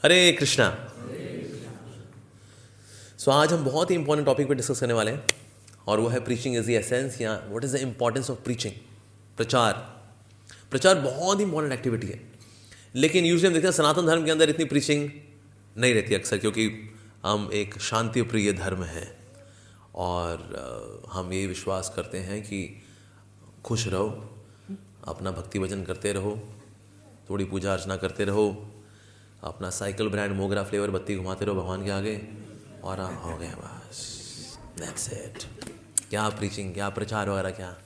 हरे कृष्णा। सो आज हम बहुत ही इंपॉर्टेंट टॉपिक पे डिस्कस करने वाले हैं और वो है प्रीचिंग इज द एसेंस, या what is the importance of preaching. प्रचार बहुत ही इंपॉर्टेंट एक्टिविटी है, लेकिन यूजुअली हम देखते हैं सनातन धर्म के अंदर इतनी प्रीचिंग नहीं रहती अक्सर, क्योंकि हम एक शांति प्रिय धर्म है और हम ये विश्वास करते हैं कि खुश रहो, अपना भक्ति भजन करते रहो, थोड़ी पूजा अर्चना करते रहो, अपना साइकिल ब्रांड मोगरा फ्लेवर बत्ती घुमाते रहो भगवान के आगे और हो गया बस, दैट्स इट। क्या प्रीचिंग, क्या प्रचार वगैरह, क्या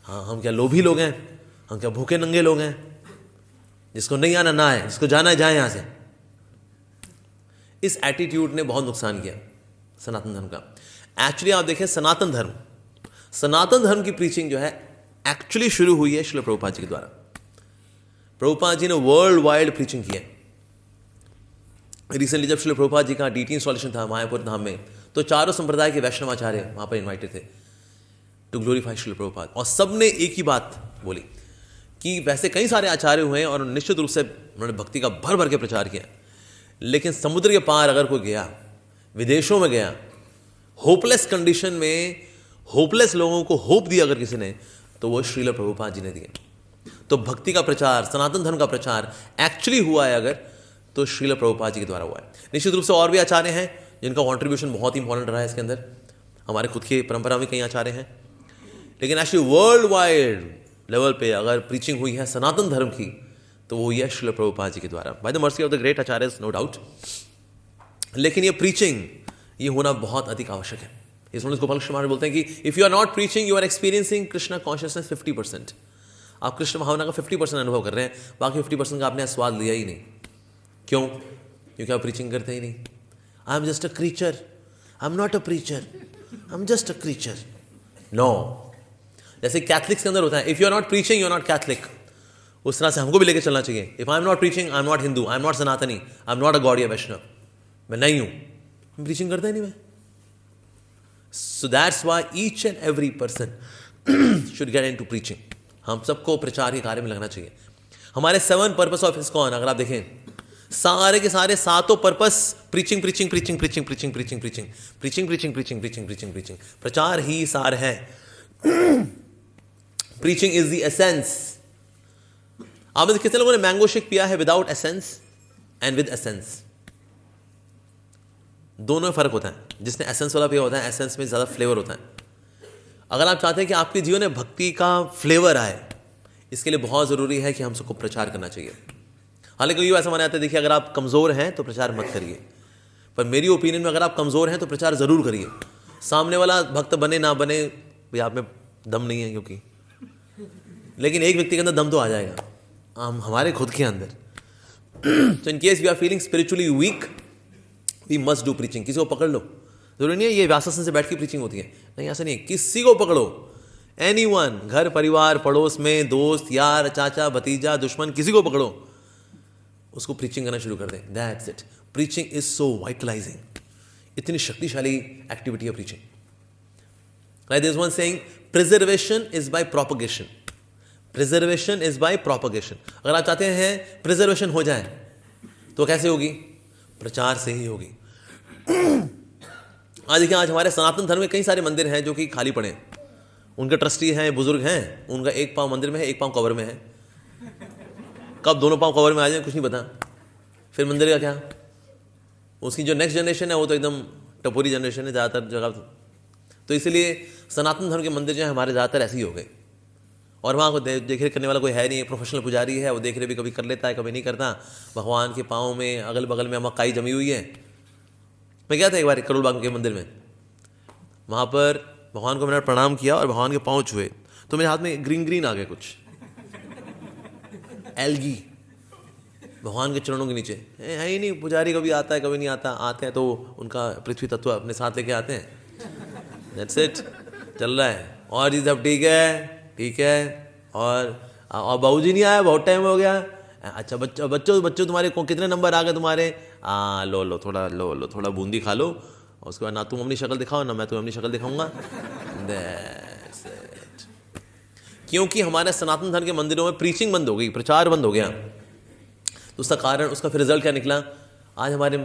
हाँ हम क्या लोभी लोग हैं, हम क्या भूखे नंगे लोग हैं, जिसको नहीं आना ना है, जिसको जाना है जाए यहाँ से। इस एटीट्यूड ने बहुत नुकसान किया सनातन धर्म का। एक्चुअली आप देखें सनातन धर्म की प्रीचिंग जो है एक्चुअली शुरू हुई है श्रील प्रभुपाद जी के द्वारा। प्रभुपाद जी ने वर्ल्ड वाइड प्रीचिंग की है। रिसेंटली जब श्रील प्रभुपाद जी का डीटी इंस्टॉलेशन था मायापुर धाम में, तो चारों संप्रदाय के वैष्णव आचार्य वहां पर इन्वाइटेड थे टू ग्लोरीफाई श्रील प्रभुपाद, और सबने एक ही बात बोली कि वैसे कई सारे आचार्य हुए हैं और निश्चित रूप से उन्होंने भक्ति का भर भर के प्रचार किया, लेकिन समुद्र के पार अगर कोई गया, विदेशों में गया, होपलेस कंडीशन में होपलेस लोगों को होप दिया अगर किसी ने, तो वो श्रील प्रभुपाद जी ने दिए। तो भक्ति का प्रचार, सनातन धर्म का प्रचार एक्चुअली हुआ है अगर, तो श्रील प्रभुपाद जी के द्वारा हुआ है। निश्चित रूप से और भी आचार्य हैं जिनका कंट्रीब्यूशन बहुत इंपॉर्टेंट रहा है इसके अंदर, हमारे खुद की परंपरा में कई आचार्य हैं, लेकिन एक्चुअली वर्ल्ड वाइड लेवल पे अगर प्रीचिंग हुई है सनातन धर्म की, तो वो ये श्रील प्रभुपाद जी के द्वारा, by the mercy of the great acharyas, no doubt. लेकिन ये प्रीचिंग ये होना बहुत अधिक आवश्यक है। इसमें गोपाल कृष्ण महाराज बोलते हैं कि if you are not preaching you are experiencing Krishna consciousness 50%। आप कृष्ण भावना का 50% अनुभव कर रहे हैं, बाकी 50% का आपने स्वाद लिया ही नहीं। क्यों? क्योंकि आप प्रीचिंग करते ही नहीं। I am just a creature, I am not a preacher, I am just a creature. No, जैसे कैथलिक्स के अंदर होता है, if you are not preaching you are not Catholic, उस तरह से हमको भी लेकर चलना चाहिए। If I am not preaching I am not Hindu, I am not Sanatani, I am not a Gaudiya Vaishnava, मैं नहीं हूं, मैं प्रीचिंग करता ही नहीं मैं। सो that's why each and every person should get into preaching. हम सबको प्रचार के कार्य में लगना चाहिए। हमारे 7 पर्पस ऑफ इस्कॉन अगर आप देखें, सारे के सारे 7 purpose preaching preaching preaching preaching preaching preaching preaching preaching preaching preaching preaching preaching preaching प्रचार ही सार है। Preaching is the essence. आप में कितने लोगों ने मैंगो शेक पिया है without essence and with essence? दोनों में फर्क होता है। जिसने एसेंस वाला पिया होता है, एसेंस में ज्यादा फ्लेवर होता है। अगर आप चाहते हैं कि आपके जीवन में भक्ति का फ्लेवर आए, इसके लिए बहुत जरूरी है कि हम सबको प्रचार करना चाहिए। हालांकि ये ऐसा माना जाता है, देखिए अगर आप कमजोर हैं तो प्रचार मत करिए, पर मेरी ओपिनियन में अगर आप कमजोर हैं तो प्रचार जरूर करिए। सामने वाला भक्त बने ना बने, भाई आप में दम नहीं है क्योंकि, लेकिन एक व्यक्ति के अंदर दम तो आ जाएगा, हमारे खुद के अंदर। तो in case we are feeling spiritually weak, we must do preaching. किसी को पकड़ लो, जरूरी नहीं है ये व्यासासन से बैठ के प्रीचिंग होती है, नहीं ऐसा नहीं है, किसी को पकड़ो, एनीवन, घर परिवार पड़ोस में, दोस्त यार चाचा भतीजा दुश्मन, किसी को पकड़ो, उसको प्रीचिंग करना शुरू कर दें। That's it. Preaching is so vitalising, इतनी शक्तिशाली एक्टिविटी है preaching. Like there is one saying, preservation is by propagation, preservation is by propagation. अगर आप चाहते हैं प्रिजर्वेशन हो जाए तो कैसे होगी? प्रचार से ही होगी। आज देखिए, आज हमारे सनातन धर्म में कई सारे मंदिर हैं जो कि खाली पड़े हैं, उनके ट्रस्टी हैं, बुजुर्ग हैं, उनका एक पांव मंदिर में है, एक पांव कवर में है। कब दोनों पांव कवर में आ जाए कुछ नहीं पता, फिर मंदिर का क्या? उसकी जो नेक्स्ट जनरेशन है वो तो एकदम टपोरी जनरेशन है ज़्यादातर जगह। तो इसलिए सनातन धर्म के मंदिर जो है हमारे ज़्यादातर ऐसे ही हो गए, और वहाँ को देख रेख करने वाला कोई है नहीं, प्रोफेशनल पुजारी है, वो देख रेख भी कभी कर लेता है कभी नहीं करता। भगवान के पाँव में अगल बगल में मक्काई जमी हुई है। मैं गया था एक बार करोल बाग के मंदिर में, वहाँ पर भगवान को मैंने प्रणाम किया और भगवान के पाँव छुए तो मेरे हाथ में ग्रीन ग्रीन आ गए, कुछ एल्गी भगवान के चरणों के नीचे है ही नहीं। पुजारी कभी आता है कभी नहीं आता, आते हैं तो उनका पृथ्वी तत्व अपने साथ लेके आते हैं। दैट्स इट, चल रहा है। और जी सब ठीक है, ठीक है। और बाबूजी नहीं आया, बहुत टाइम हो गया। अच्छा बच्चों तुम्हारे कितने नंबर आ गए तुम्हारे? लो थोड़ा बूंदी खा लो, और उसके बाद ना तुम अपनी शक्ल दिखाओ ना मैं तुम्हें अपनी शक्ल दिखाऊंगा। That's it. क्योंकि हमारे सनातन धर्म के मंदिरों में प्रीचिंग बंद हो गई, प्रचार बंद हो गया। तो उसका कारण, उसका फिर रिजल्ट क्या निकला? आज हमारे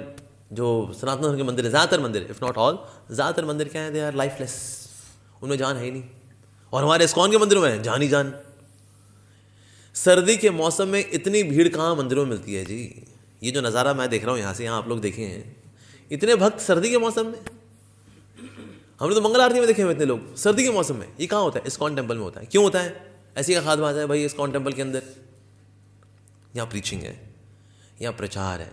जो सनातन धर्म के मंदिर है, ज़्यादातर मंदिर, इफ़ नॉट ऑल, ज़्यादातर मंदिर क्या है, दे आर लाइफलेस, उनमें जान है ही नहीं। और हमारे इस्कॉन के मंदिरों में जान ही जान। सर्दी के मौसम में इतनी भीड़ कहाँ मंदिरों में मिलती है जी। ये जो नज़ारा मैं देख रहा हूँ यहाँ से, यहाँ आप लोग देखे हैं, इतने भक्त सर्दी के मौसम में। हमने तो मंगल आरती में देखे हुए इतने लोग सर्दी के मौसम में। ये कहाँ होता है? इस्कॉन टेम्पल में होता है। क्यों होता है? ऐसी का खास बात है भाई, इस्कॉन टेम्पल के अंदर यहाँ प्रीचिंग है, यहाँ प्रचार है।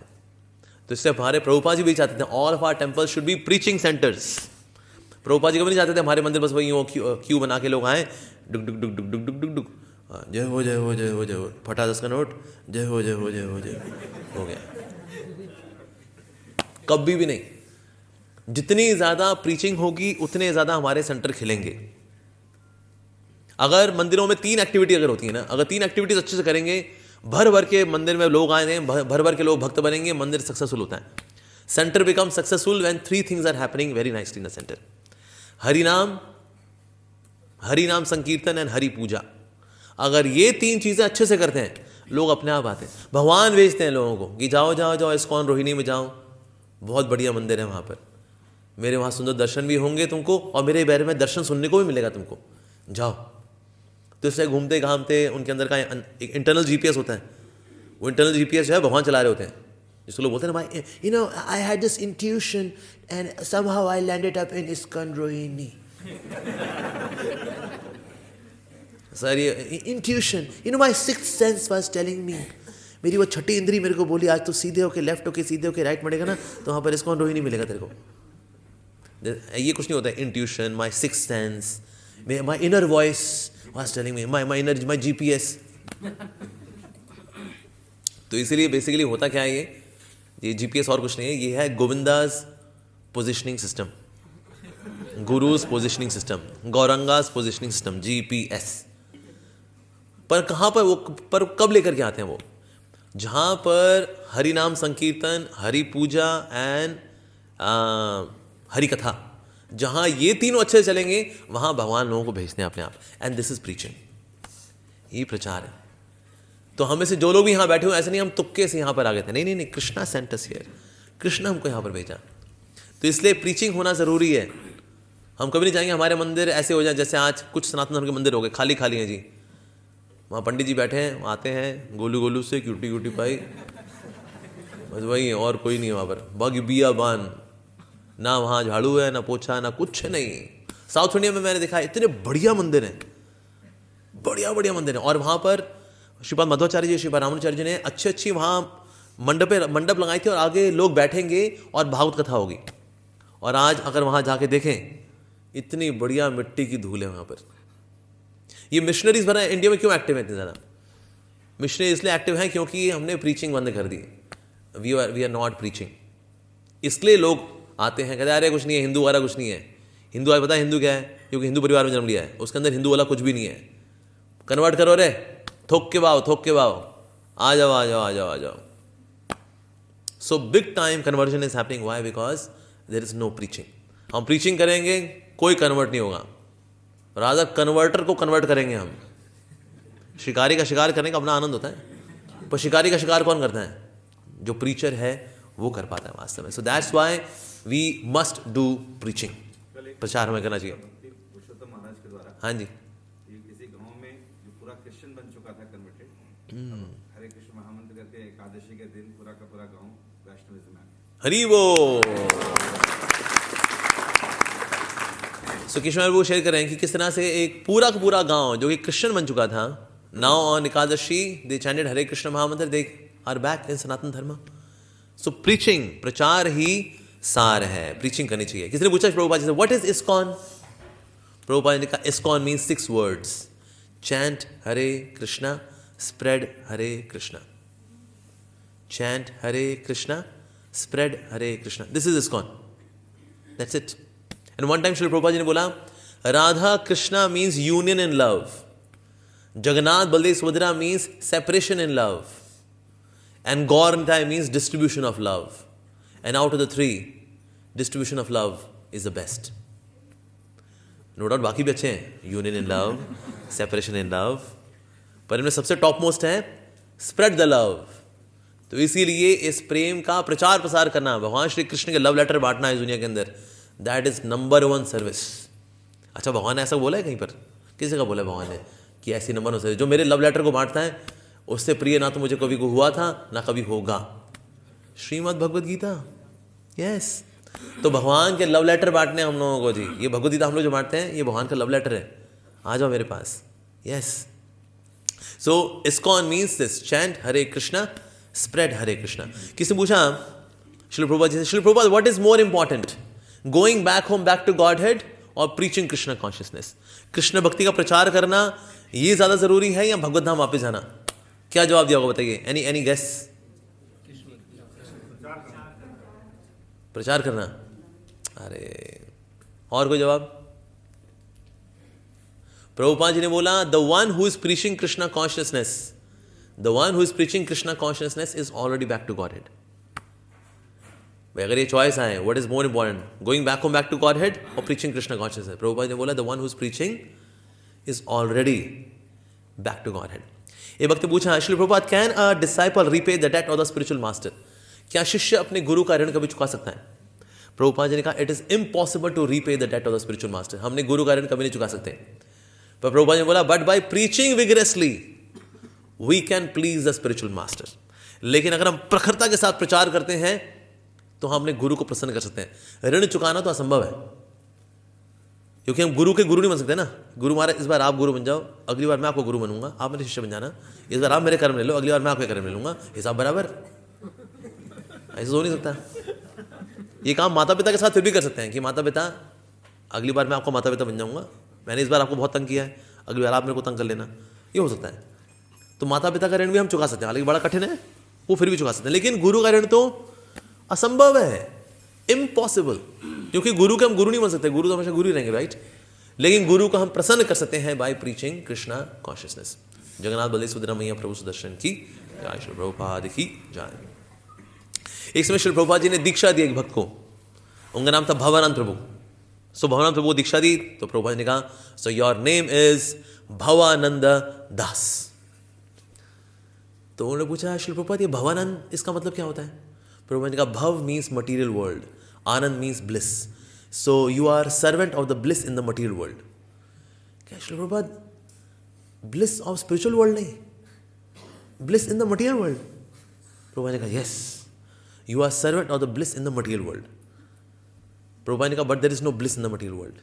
तो इससे हमारे प्रभुपाद जी भी चाहते थे all of our temple should be preaching centres. Prabhupada ji कभी नहीं चाहते थे हमारे मंदिर बस वही क्यू बना के लोग आए, डुक डुक डुक डुक डुक डुक डुक डुक, जय हो जय हो जय हो जय हो, फटा 10 का नोट, जय हो जय हो जय हो जय हो गया। कभी भी नहीं। जितनी ज़्यादा प्रीचिंग होगी उतने ज़्यादा हमारे सेंटर खिलेंगे। अगर मंदिरों में 3 एक्टिविटी अगर होती है ना, अगर 3 एक्टिविटीज अच्छे से करेंगे, भर भर के मंदिर में लोग आए हैं, भर भर के लोग भक्त बनेंगे, मंदिर सक्सेसफुल होता है। Centre become successful when 3 things are happening very nicely in the centre. Hari नाम संकीर्तन एंड हरि पूजा। अगर ये 3 चीज़ें अच्छे से करते हैं, लोग अपने आप आते हैं। भगवान भेजते हैं लोगों को कि जाओ जाओ जाओ इस्कॉन रोहिणी में जाओ, बहुत बढ़िया मंदिर है वहाँ पर, मेरे वहाँ सुंदर दर्शन भी होंगे तुमको, और मेरे बारे में दर्शन सुनने को भी मिलेगा तुमको, जाओ। तो इससे घूमते घामते उनके अंदर का एक इंटरनल जीपीएस होता है। वो इंटरनल जीपीएस जो है भगवान चला रहे होते हैं। जिसको लोग बोलते हैं ना, you know I had this intuition and somehow I landed up in ISKCON Rohini. Sir ये intuition, you know my sixth sense was telling me, मेरी वो छठी इंद्री मेरे को बोली आज तो सीधे होके लेफ्ट होके सीधे होके राइट मड़ेगा ना तो वहाँ पर इस्कॉन रोहिणी मिलेगा तेरे को। ये कुछ नहीं होता है intuition, my sixth sense, my inner voice was telling me my energy, my GPS। तो इसीलिए बेसिकली होता क्या है, ये जीपीएस और कुछ नहीं है, ये है Govinda's positioning system, guru's positioning system, Gauranga's positioning system, GPS. पर कहाँ पर वो, पर कब लेकर के आते हैं वो? जहाँ पर हरि नाम संकीर्तन, हरि पूजा एंड हरि कथा, जहाँ ये तीनों अच्छे चलेंगे वहाँ भगवान लोगों को भेजते हैं अपने आप। एंड दिस इज प्रीचिंग, ये प्रचार है। तो हमें से जो लोग भी यहाँ बैठे हुए, ऐसे नहीं हम तुक्के से यहाँ पर आ गए थे, नहीं नहीं नहीं, Krishna Saint us here, Krishna हमको यहाँ पर भेजा। तो इसलिए प्रीचिंग होना ज़रूरी है। हम कभी नहीं चाहेंगे हमारे मंदिर ऐसे हो जाए जैसे आज कुछ सनातन धर्म के मंदिर हो गए, खाली खाली हैं जी। वहाँ पंडित जी बैठे हैं, आते हैं गोलू गोलू से क्यूटी क्यूटी पाई, बस वही है, और कोई नहीं है वहाँ पर। बग बिया बान, ना वहाँ झाड़ू है, ना पोछा, ना कुछ नहीं। साउथ इंडिया में मैंने देखा इतने बढ़िया मंदिर हैं, बढ़िया बढ़िया मंदिर हैं। और वहाँ पर श्रीपाद मध्वाचार्य जी, श्रीपाद रामानुचार्य जी ने अच्छी अच्छी वहाँ मंडप लगाई थी, और आगे लोग बैठेंगे और भागवत कथा होगी। और आज अगर वहाँ जाके देखें, इतनी बढ़िया मिट्टी की धूल है वहाँ पर। ये मिशनरीज भरा है। इंडिया में क्यों एक्टिव है इतने ज़्यादा? मिशनरी इसलिए एक्टिव हैं क्योंकि हमने प्रीचिंग बंद कर दी। वी आर नॉट प्रीचिंग, इसलिए लोग आते हैं, कहते हैं अरे कुछ नहीं है, हिंदू वाला कुछ नहीं है। हिंदू आज पता है हिंदू क्या है? क्योंकि हिंदू परिवार में जन्म लिया है, उसके अंदर हिंदू वाला कुछ भी नहीं है। कन्वर्ट करो रे, थोक के भाव, थोक के भाव, आ जाओ आ जाओ आ जाओ आ जाओ। So big time conversion is happening. Why? Because there is no preaching. हम प्रीचिंग करेंगे, कोई कन्वर्ट नहीं होगा, रादर कन्वर्टर को कन्वर्ट करेंगे हम। शिकारी का शिकार करने का अपना आनंद होता है, पर शिकारी का शिकार कौन करता है? जो प्रीचर है वो कर पाता है वास्तव में। So that's why we must do preaching. प्रचार हमें करना चाहिए। पुरुषोत्तम महाराज के द्वारा, हाँ जी, किसी गांव में जो पूरा क्रिश्चियन बन चुका था, कन्वर्टेड, हरे कृष्ण महामंत्र करके एकादशी के दिन पूरा का पूरा गांव वैष्णविज्म में आ गया। हरि बोल। सो कृष्ण वो शेयर कर रहे हैं कि किस तरह से एक पूरा का पूरा गांव जो कि क्रिश्चियन बन चुका था, now on Ekadashi they chanted Hare Krishna mahamantra, they are back in सनातन धर्म। सो प्रीचिंग, प्रचार ही सार है, प्रीचिंग करनी चाहिए। किसी ने पूछा प्रभुपाद जी से, व्हाट इज इस्कॉन? प्रभुपाद ने कहा ISKCON means 6 words, chant Hare Krishna, spread Hare Krishna, chant Hare Krishna, spread Hare Krishna, this is ISKCON, that's it. And one time Shri Prabhupada ji ने बोला, Radha Krishna means union in love, Jagannath Baladev Subhadra means separation in love, and Gaur Nitai means distribution of love. And out of the 3, distribution of love is the best. No doubt बाकी भी अच्छे हैं, union in love, separation in love, पर इनमें सबसे top most है spread the love, तो इसीलिए इस प्रेम का प्रचार प्रसार करना, भगवान श्री कृष्ण के लव लेटर बांटना इस दुनिया के अंदर, दैट इज नंबर 1 सर्विस। अच्छा, भगवान ने ऐसा बोला है कहीं पर? किसी का बोला है भगवान ने कि ऐसी नंबर 1 सर्विस? जो मेरे लव लेटर को बांटता है उससे प्रिय ना तो मुझे कभी को हुआ था ना कभी होगा। श्रीमद् भगवद गीता। यस, तो भगवान के लव लेटर बांटने हम लोगों को जी। ये भगवद गीता हम लोग जो बांटते हैं ये भगवान का लव लेटर है। आ जाओ मेरे पास। Yes, so ISKCON means this, chant Hare Krishna, spread Hare Krishna. किसी ने पूछा श्रील प्रभुपाद जी से, Srila Prabhupada what is more important, going back home back to Godhead और प्रीचिंग कृष्ण कॉन्शियसनेस? कृष्ण भक्ति का प्रचार करना ये ज्यादा जरूरी है या भगवत धाम वापस जाना? क्या जवाब दिया होगा बताइए? Any guess? प्रचार करना। अरे, और कोई जवाब? प्रभुपाद जी ने बोला the one who is preaching Krishna consciousness, the one who is preaching Krishna consciousness is already back to Godhead. भाई अगर ये चॉइस आए, what is more important, going back home back to Godhead और प्रीचिंग कृष्णा कॉन्शियसनेस? प्रभुपाद ने बोला the one who is preaching is already back to Godhead. ये वक्त पूछा, Shri Prabhupada can a disciple repay the debt of the spiritual master? क्या शिष्य अपने गुरु का ऋण कभी चुका सकता है? प्रभुपाद जी ने कहा it is impossible to repay the debt of the spiritual master. हमने गुरु का ऋण कभी नहीं चुका सकते। पर प्रभुपाद जी ने बोला but by preaching vigorously we can please the spiritual master. लेकिन अगर हम प्रखरता के साथ प्रचार करते हैं तो हम अपने गुरु को प्रसन्न कर सकते हैं। ऋण चुकाना तो असंभव है, क्योंकि हम गुरु के गुरु नहीं बन सकते ना। गुरु महाराज इस बार आप गुरु बन जाओ, अगली बार मैं आपको गुरु बनूंगा, आप मेरे शिष्य बन जाना। इस बार आप मेरे कर्म ले लो, अगली बार मैं आपके कर्म ले लूंगा, हिसाब बराबर। ऐसा हो नहीं सकता। ये काम माता पिता के साथ फिर भी कर सकते हैं कि माता पिता अगली बार मैं आपको माता पिता बन जाऊंगा, मैंने इस बार आपको बहुत तंग किया है, अगली बार आप मेरे को तंग कर लेना, ये हो सकता है। तो माता पिता का ऋण भी हम चुका सकते हैं, हालांकि बड़ा कठिन है, वो फिर भी चुका सकते हैं। लेकिन गुरु का ऋण तो असंभव है, इम्पॉसिबल, क्योंकि गुरु के हम गुरु नहीं बन सकते, गुरु तो हमेशा गुरु ही रहेंगे, राइट। लेकिन गुरु को हम प्रसन्न कर सकते हैं by preaching Krishna consciousness. Jagannath Baladev Subhadra मैया प्रभु सुदर्शन की जय, श्री प्रभुपाद की जय। एक समय श्री प्रभुपाद जी ने दीक्षा दी एक भक्त को, उनका नाम था भवानंद प्रभु। सो भवानंद प्रभु को दीक्षा दी तो प्रभुपाद जी ने कहा so your name is Bhavananda Das. तो उन्होंने पूछा श्री प्रभुपाद ये भवानंद इसका मतलब क्या होता है? प्रभुपाद ने कहा bhava means material world, ananda means bliss, so you are servant of the bliss in the material world. क्या Shri Prabhupada bliss of spiritual world नहीं, bliss in the material world? Prabhupada ने कहा yes, you are servant of the bliss in the material world. Prabhupada ने कहा but there is no bliss in the material world,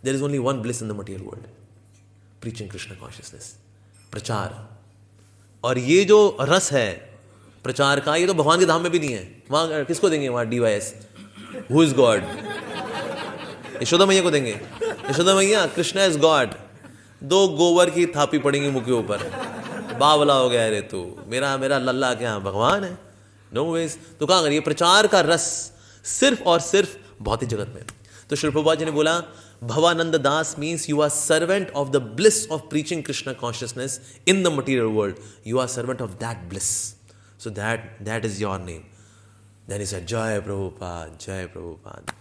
there is only one bliss in the material world, preaching Krishna consciousness, प्रचार। और ये जो रस है प्रचार का, ये तो भगवान के धाम में भी नहीं है। वहां किसको देंगे? वहां DYS, who is God, Yashoda मैया को देंगे। यशोदा मैया कृष्णा इज गॉड, 2 गोबर की थापी पड़ेंगी मुंह के ऊपर, बावला हो गया रे तू, मेरा लल्ला क्या भगवान है? No ways. तो कहाँ करिए प्रचार का रस सिर्फ और सिर्फ भौतिक जगत में। तो श्री प्रभुपाद जी ने बोला Bhavananda Das means you are servant of the bliss of preaching Krishna consciousness in the material world, you are servant of that bliss, so that is your name. Then he said Jai Prabhupada, Jai Prabhupada.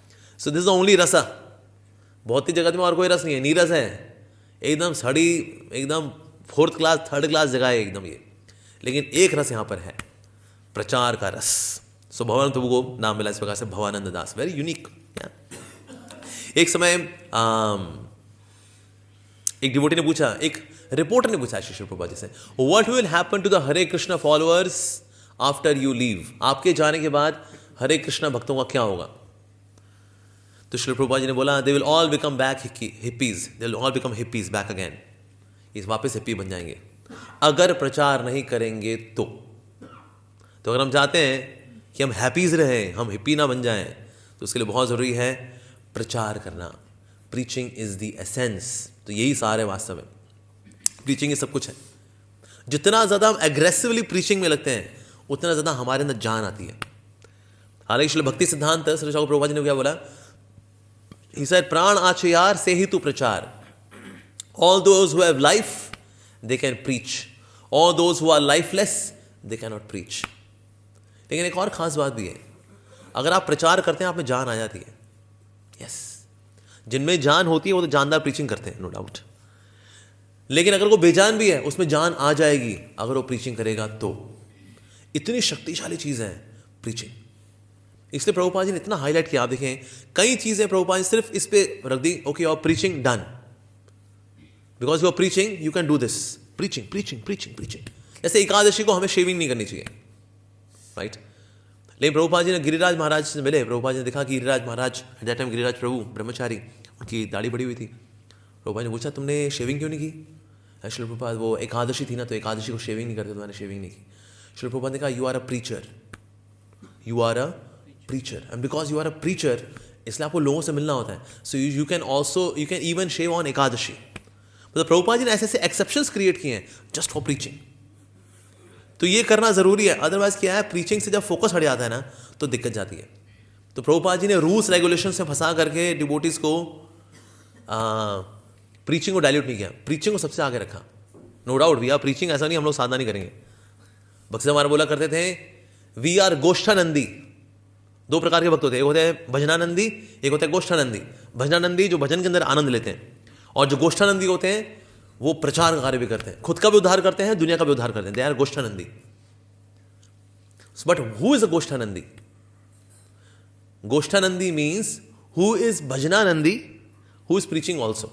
So this is the only rasa. भौतिक जगत में और कोई रस नहीं है, नीरस है, एकदम सड़ी, एकदम 4th क्लास 3rd क्लास जगह है एकदम ये। लेकिन एक रस यहाँ पर है, प्रचार का रस। सो भवानंद प्रभु को नाम मिला इस प्रकार से भवानंद दास, वेरी यूनिक। एक समय एक डिवोटी ने पूछा, एक रिपोर्टर ने पूछा श्री प्रभुपाद जी से, what will happen to the Hare Krishna followers after you leave? आपके जाने के बाद हरे कृष्णा भक्तों का क्या होगा? तो श्री प्रभुपाद जी ने बोला they will all become back hippies, they will all become hippies back again, इस वापस हिप्पी बन जाएंगे अगर प्रचार नहीं करेंगे तो अगर हम चाहते हैं कि हम हैप्पीज रहें, हम हिप्पी ना बन जाएं, तो उसके लिए बहुत ज़रूरी है प्रचार करना। Preaching is the essence. तो यही सार है वास्तव में, प्रीचिंग ही सब कुछ है। जितना ज़्यादा हम एग्रेसिवली प्रीचिंग में लगते हैं उतना ज़्यादा हमारे अंदर जान आती है। हालांकि श्रील भक्ति सिद्धांत श्री ठाकुर प्रभुपाद जी ने क्या बोला, ही सेड प्राण आछे यार से ही तू प्रचार, all those who have life they can preach, all those who are lifeless they cannot नॉट प्रीच। लेकिन एक और खास बात भी है, अगर आप प्रचार करते हैं आप में जान आ जाती है। यस, जिनमें जान होती है वो तो जानदार प्रीचिंग करते हैं, नो डाउट। लेकिन अगर वो बेजान भी है उसमें जान आ जाएगी अगर वो प्रीचिंग करेगा तो। इतनी शक्तिशाली चीज़ है प्रीचिंग। इसलिए प्रभुपाद जी ने इतना हाईलाइट किया। आप देखें कई चीज़ें प्रभुपाद जी सिर्फ इस पे रख दी, ओके और preaching done, because you are preaching you can do this. Preaching preaching preaching preaching. जैसे एकादशी को हमें शेविंग नहीं करनी चाहिए, राइट। लेकिन प्रभुपाद जी ने गिरिराज महाराज से मिले, प्रभुपाद जी ने देखा कि गिरिराज महाराज एट दैट टाइम गिरिराज प्रभु ब्रह्मचारी, उनकी दाढ़ी बड़ी हुई थी। प्रभुपाद ने पूछा तुमने शेविंग क्यों नहीं की? श्रील प्रभुपाद वो एकादशी थी ना, तो एकादशी को शेविंग नहीं करते, तो मैंने शेविंग नहीं की। श्रील प्रभुपाद ने कहा you are a preacher, you are a preacher, and because you are a preacher इसलिए आपको लोगों से मिलना होता है। So you can even shave on Ekadashi. मतलब प्रभुपाद जी ने ऐसे ऐसे एक्सेप्शंस क्रिएट किए हैं जस्ट फॉर प्रीचिंग। तो ये करना जरूरी है, अदरवाइज क्या है, प्रीचिंग से जब फोकस हट जाता है ना तो दिक्कत जाती है। तो प्रभुपाद जी ने रूल्स रेगुलेशन से फंसा करके डिवोटीज को प्रीचिंग को डायल्यूट नहीं किया, प्रीचिंग को सबसे आगे रखा। No doubt we are preaching, ऐसा नहीं हम लोग साधना नहीं करेंगे। बक्से हमारे बोला करते थे वी आर गोष्ठानंदी। दो प्रकार के भक्त होते हैं, एक होते हैं भजनानंदी, एक होता है गोष्ठानंदी। भजनानंदी जो भजन के अंदर आनंद लेते हैं, और जो गोष्ठानंदी होते हैं वो प्रचार का कार्य भी करते हैं, खुद का भी उद्धार करते हैं, दुनिया का भी उद्धार करते हैं। They are goshthanandi. But who is a goshthanandi? Goshthanandi means who is bhajanandi, who is preaching also.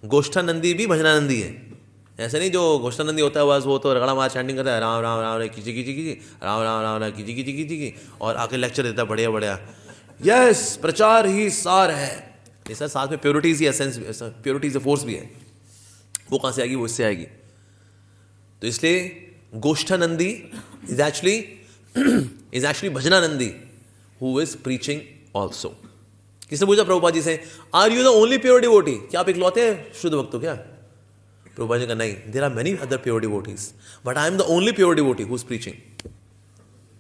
गोष्ठानंदी भी भजनानंदी है, ऐसे नहीं जो गोष्ठानंदी होता है बस वो तो रगड़ा मार चैंटिंग करता है राम राम राम कीची कीची कीची, राम राम राम राम कीची कीची कीची की, और आके लेक्चर देता है बढ़िया बढ़िया, यस प्रचार ही सार है। ये सर साथ में प्योरिटीज ही एसेंस, प्योरिटीज फोर्स भी है, वो कहाँ से आएगी? वो इससे आएगी। तो इसलिए goshthanandi is actually bhajanandi who is preaching also. किसने पूछा प्रभुपाद जी से are you the only pure devotee? क्या आप इकलौते शुद्ध भक्त हो क्या? प्रभुपाद जी का नहीं, there are many other pure devotees but I am the only pure devotee who is preaching.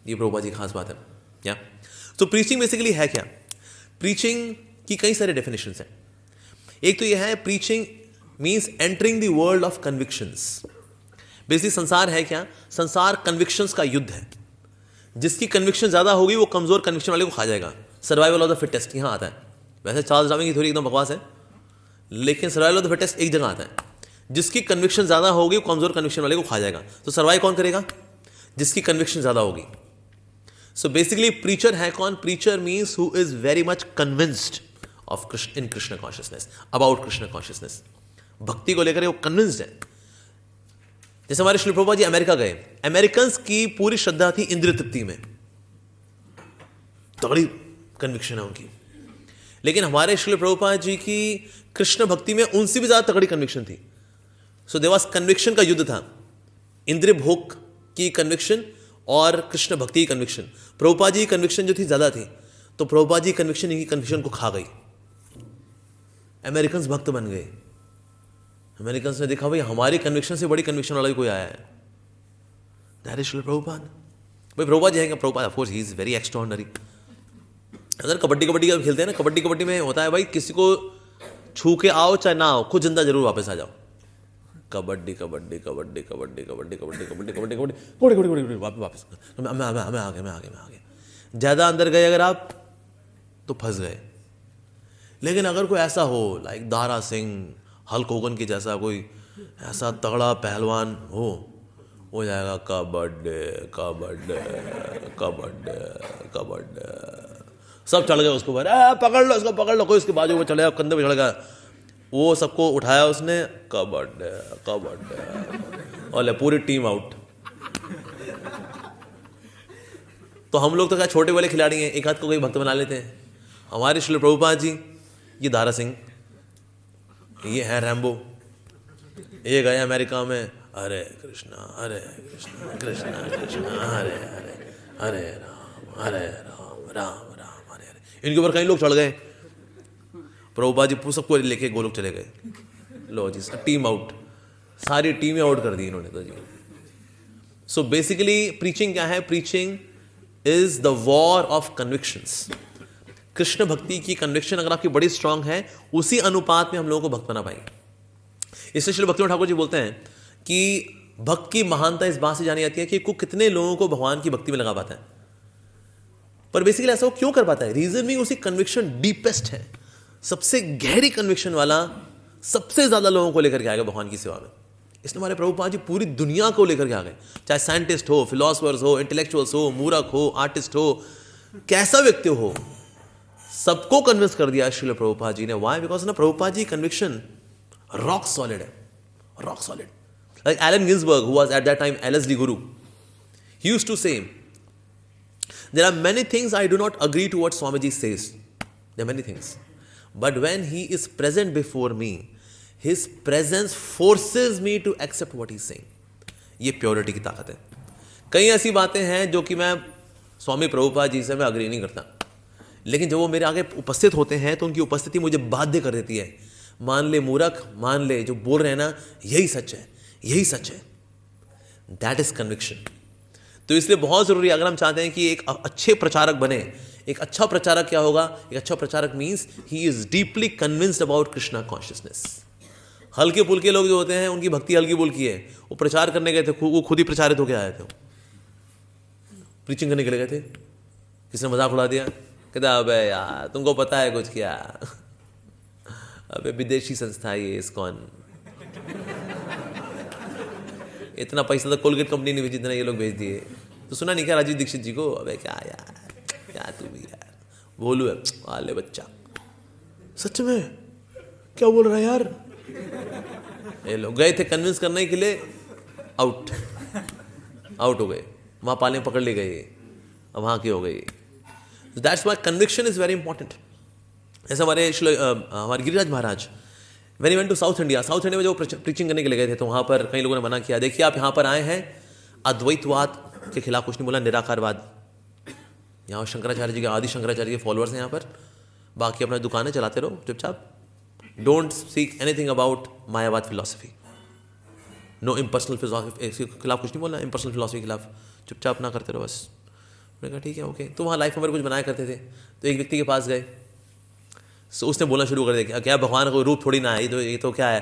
ये प्रभुपाद जी की खास बात है क्या? तो प्रीचिंग बेसिकली है क्या? प्रीचिंग की कई सारे डेफिनेशंस हैं। एक तो यह है preaching means entering the world of convictions. Basically संसार है क्या? संसार कन्विक्शंस का युद्ध है। जिसकी कन्विक्शन ज्यादा होगी वो कमजोर कन्विक्शन वाले को खा जाएगा। सर्वाइवल ऑफ द फिटेस्ट यहां आता है। वैसे चार्ल्स डार्विन की थ्योरी एकदम बकवास है, लेकिन सर्वाइवल ऑफ द फिटेस्ट एक जगह आता है। जिसकी कन्विक्शन ज्यादा होगी वो कमजोर कन्विक्शन वाले को खा जाएगा। तो सर्वाइव कौन करेगा? जिसकी कन्विक्शन ज्यादा होगी। सो बेसिकली प्रीचर है कौन? Preacher means who is very much convinced of Krishna, in Krishna consciousness, about Krishna consciousness. भक्ति को लेकर वो कन्विंस्ड है। जैसे हमारे श्री प्रभुपाद जी अमेरिका गए, अमेरिकन्स की पूरी श्रद्धा थी इंद्रिय तृप्ति में, तगड़ी कन्विक्शन है उनकी। लेकिन हमारे श्री प्रभुपाद जी की कृष्ण भक्ति में उनसे भी ज्यादा तगड़ी कन्विक्शन थी। सो देयर वाज कन्विक्शन का युद्ध था, इंद्रिय भोग की कन्विक्शन और कृष्ण भक्ति की कन्विक्शन। प्रभुपाद जी की कन्विक्शन जो थी ज्यादा थी, तो प्रभुपाद जी की कन्विक्शन इनकी कन्विक्शन को खा गई। अमेरिकन्स भक्त बन गए। अमेरिकन्स ने देखा भाई हमारी कन्विक्शन से बड़ी कन्विक्शन वाला भी कोई आया है, दैट इज श्री प्रभुपाद। भाई प्रभुपाद जी है क्या? Prabhupada of course he is very extraordinary. अगर कबड्डी का खेलते हैं ना, कबड्डी में होता है भाई किसी को छू के आओ चाहे ना आओ, खुद जिंदा जरूर वापस आ जाओ। कबड्डी वापस मैं आ गया। ज्यादा अंदर गए अगर आप तो फंस गए। लेकिन अगर कोई ऐसा हो like Dara Singh, Hulk Hogan की जैसा कोई ऐसा तगड़ा पहलवान हो जाएगा कबड्डी सब चढ़ गए उसको, पकड़ लो इसको, पकड़ लो। कोई उसके बाजू में चढ़ेगा, कंधे पे चढ़ गया, वो सबको उठाया उसने, कबड्डी और पूरी टीम आउट। तो हम लोग तो क्या छोटे वाले खिलाड़ी हैं, एक हाथ को कोई भक्त बना लेते हैं। हमारे श्री प्रभुपाद जी, ये दारा सिंह, ये है रैम्बो, ये गए अमेरिका में हरे कृष्णा कृष्णा कृष्णा हरे हरे, हरे राम राम राम हरे हरे। इनके ऊपर कई लोग चढ़ गए। प्रभुपाद जी सबको लेके गोलोक चले गए। लो जी टीम आउट, सारी टीमें आउट कर दी इन्होंने तो जी। सो बेसिकली प्रीचिंग क्या है? Preaching is the war of convictions. Krishna भक्ति की कन्विक्शन अगर आपकी बड़ी स्ट्रांग है, उसी अनुपात में हम लोगों को भक्त बना पाएंगे। इसलिए श्री भक्तिनाथ ठाकुर जी बोलते हैं कि भक्त की महानता इस बात से जानी जाती है कि वो कितने लोगों को भगवान की भक्ति में लगा पाता है। पर बेसिकली ऐसा वो क्यों कर पाता है? रीजन भी उसी कन्विक्शन डीपेस्ट है, सबसे गहरी कन्विक्शन वाला सबसे ज्यादा लोगों को लेकर के आएगा भगवान की सेवा में। इसलिए हमारे प्रभुपाद जी पूरी दुनिया को लेकर के आ गए, चाहे साइंटिस्ट हो, फिलोसफर्स हो, इंटेलेक्चुअल्स हो, मूर्ख हो, आर्टिस्ट हो, कैसा व्यक्ति हो, सबको कन्विंस कर दिया श्रील प्रभुपाद जी ने। व्हाई? बिकॉज ना Prabhupada ji conviction rock solid है, rock solid. Like Allen Ginsberg, who was at that time LSD guru, he used to say, there are many things I do not agree to what Swamiji says. There are many things, but when he is present before me, his presence forces me to accept what he is saying. ये purity की ताकत है। कई ऐसी बातें हैं जो कि मैं स्वामी प्रभुपाद जी से मैं अग्री नहीं करता, लेकिन जब वो मेरे आगे उपस्थित होते हैं तो उनकी उपस्थिति मुझे बाध्य कर देती है। मान ले मूर्ख, मान ले जो बोल रहे हैं ना, यही सच है, यही सच है। That is conviction. तो इसलिए बहुत ज़रूरी है, अगर हम चाहते हैं कि एक अच्छे प्रचारक बने, एक अच्छा प्रचारक क्या होगा? एक अच्छा प्रचारक means he is deeply convinced about Krishna consciousness. हल्के फुल्के लोग जो होते हैं उनकी भक्ति हल्की फुल्की है, वो प्रचार करने गए थे, वो खुद ही प्रचारित होकर आए थे, प्रीचिंग करने के लिए गए थे, किसी ने मजाक उड़ा दिया, कहता अबे यार तुमको पता है कुछ क्या, अबे विदेशी संस्था ये इस्कॉन, इतना पैसा तो कोलगेट कंपनी ने भेजी, इतना ये लोग भेज दिए। तो सुना नहीं क्या राजीव दीक्षित जी को? अबे क्या यार, क्या तू भी यार बोलू है आले बच्चा, सच में क्या बोल रहा है यार। ये लोग गए थे कन्विंस करने के लिए, आउट हो गए, वहाँ पाले पकड़ ले गए, अब वहाँ की हो गई। That's why conviction is very important. ऐसे हमारे Giriraj Maharaj when went to south India, South India में जो प्रीचिंग करने के लिए गए थे, तो वहाँ पर कई लोगों ने मना किया, देखिए आप यहाँ पर आए हैं, अद्वैतवाद के खिलाफ कुछ नहीं बोला, निराकारवाद। यहाँ शंकराचार्य जी के, आदि शंकराचार्य के फॉलोअर्स हैं यहाँ पर, बाकी अपना दुकानें चलाते रहो चुपचाप, don't seek anything about Mayavad philosophy, no impersonal philosophy के खिलाफ कुछ नहीं बोलना, इम्पर्सनल फिलॉसफी के खिलाफ चुपचाप ना करते रहो बस। मैंने कहा ठीक है ओके। तो वहाँ लाइफ में कुछ बनाया करते थे, तो एक व्यक्ति के पास गए, सो उसने बोलना शुरू कर दिया, क्या भगवान का रूप थोड़ी ना है, ये तो क्या है,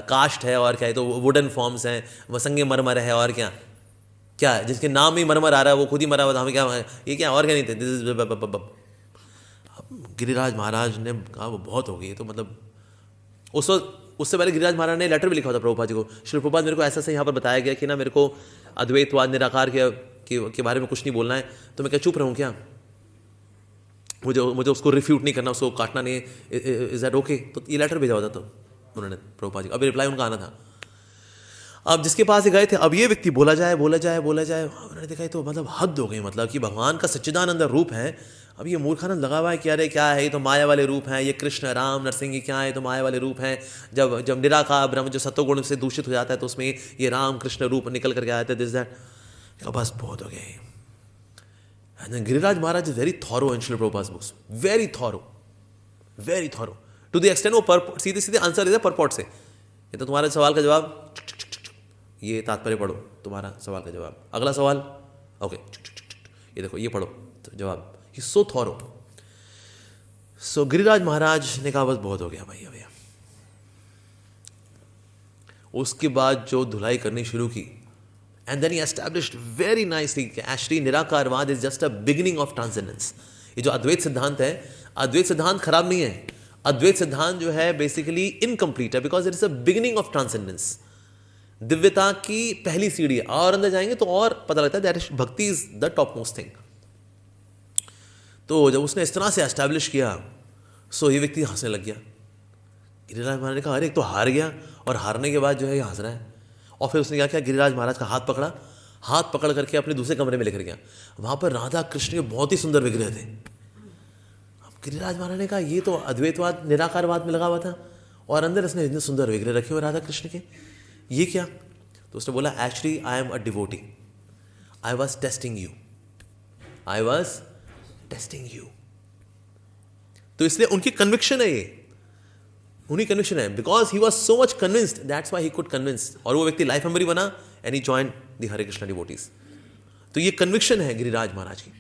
कास्ट है, और क्या है, तो वुडन फॉर्म्स हैं, वसंगे मरमर है, और क्या क्या है, जिसके नाम में ही मरमर आ रहा है वो खुद ही मरा हुआ था, हमें क्या ये क्या, और क्या नहीं थे। दिस इज गिरिराज महाराज ने कहा वो बहुत हो गई, तो मतलब उस वक्त, उससे पहले गिरिराज महाराज ने लेटर भी लिखा था प्रभुपाद जी को, श्री प्रभुपाद मेरे को ऐसा से यहाँ पर बताया गया कि ना मेरे को अद्वैतवाद निराकार के बारे में कुछ नहीं बोलना है, तो मैं क्या चुप रहूँ क्या, मुझे उसको रिफ्यूट नहीं करना, उसको काटना नहीं, इज दैट ओके? तो ये लेटर भेजा होता, तो उन्होंने प्रभुपाद जी, अभी रिप्लाई उनका आना था। अब जिसके पास ही गए थे, अब ये व्यक्ति बोला जाए, उन्होंने देखा तो मतलब हद हो गई, मतलब कि भगवान का सच्चिदानंद रूप है, अब ये मूर्खानंद लगा हुआ है कि अरे क्या है, ये तो माया वाले रूप हैं, ये कृष्ण राम नरसिंह ये क्या है, तो माया वाले रूप हैं। जब निराकार ब्रह्म जो सत्वगुण से दूषित हो जाता है, तो उसमें ये राम कृष्ण रूप निकल करके आते हैं, दिस दैट। बस बहुत हो गया। And then Giriraj Maharaj is very thorough in Srila Prabhupada's books. Very thorough. To the extent वो सीधे आंसर देता है परपॉट से। ये तो तुम्हारे सवाल का जवाब, ये तात्पर्य पढ़ो, तुम्हारा सवाल का जवाब, अगला सवाल, ओके, ये देखो ये पढ़ो तो जवाब। He is so thorough. So Giriraj महाराज ने कहा बस बहुत हो गया भैया। उसके बाद जो धुलाई करनी शुरू की, and then he established very nicely actually निराकारवाद is just a beginning of transcendence। ये जो अद्वैत सिद्धांत है, अद्वैत सिद्धांत खराब नहीं है, अद्वैत सिद्धांत जो है बेसिकली इनकम्प्लीट है, because it is a beginning of transcendence. दिव्यता की पहली सीढ़ी है, और अंदर जाएंगे तो और पता लगता है दैट भक्ति is the top most thing. तो जब उसने इस तरह से एस्टैब्लिश किया, सो ये व्यक्ति हंसने लग गया। गिरिराज महाराज ने कहा अरे एक तो हार गया, और हारने के बाद जो है ये हंस रहा है। और फिर उसने क्या किया, गिरिराज महाराज का हाथ पकड़ करके अपने दूसरे कमरे में लेकर गया। वहाँ पर राधा कृष्ण के बहुत ही सुंदर विग्रह थे। अब गिरिराज महाराज ने कहा ये तो अद्वैतवाद निराकारवाद में लगा हुआ था, और अंदर इसने इतने सुंदर विग्रह रखे हुए राधा कृष्ण के, ये क्या? तो उसने बोला actually I am a devotee, I was testing you. तो इसलिए उनकी कन्विक्शन है, ये उन्हीं कन्विक्शन है, because he was so much convinced, that's why he could convince. और वो व्यक्ति लाइफ मेमोरी बना and he joined the Hare Krishna devotees. तो ये कन्विक्शन है गिरिराज महाराज की।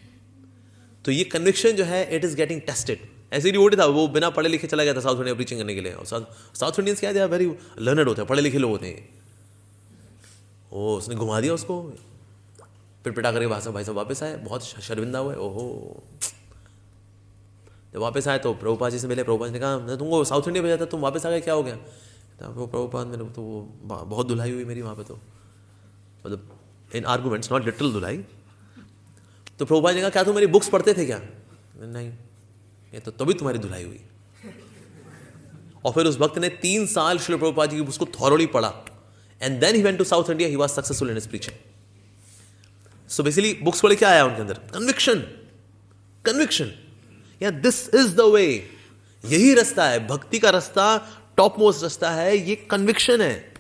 तो ये कन्विक्शन जो है इट इज गेटिंग टेस्टेड। ऐसे डिवोटी था, वो बिना पढ़े लिखे चला गया था साउथ इंडिया प्रीचिंग करने के लिए। और साउथ इंडियंस क्या है, वेरी लर्नड होते हैं, पढ़े लिखे लोग होते हैं। ओ उसने घुमा दिया उसको, फिर पिटा करके भाई साहब वापस आए, बहुत शर्मिंदा हुए। ओहो, जब वापस आए तो प्रभुपाद जी से मिले। प्रभुपाद ने कहा तुमको साउथ इंडिया भेजा था, तुम वापस आ गए, क्या हो गया? वो प्रभुपाद मेरे तो वो बहुत धुलाई हुई मेरी वहाँ पे, तो मतलब इन आर्गूमेंट्स, नॉट लिटरल धुलाई। तो प्रभुपाद ने कहा क्या तुम मेरी बुक्स पढ़ते थे क्या? नहीं, ये तो तभी तुम्हारी धुलाई हुई। और फिर उस वक्त ने 3 साल श्रील प्रभुपाद जी की बुक्स को थॉरोली पढ़ा, and then he went to south India, he was successful in his preaching. So basically books पढ़े क्या आया उनके अंदर? Conviction, conviction. या दिस इज द वे, यही रास्ता है भक्ति का रास्ता, टॉप मोस्ट रास्ता है, ये कन्विक्शन है।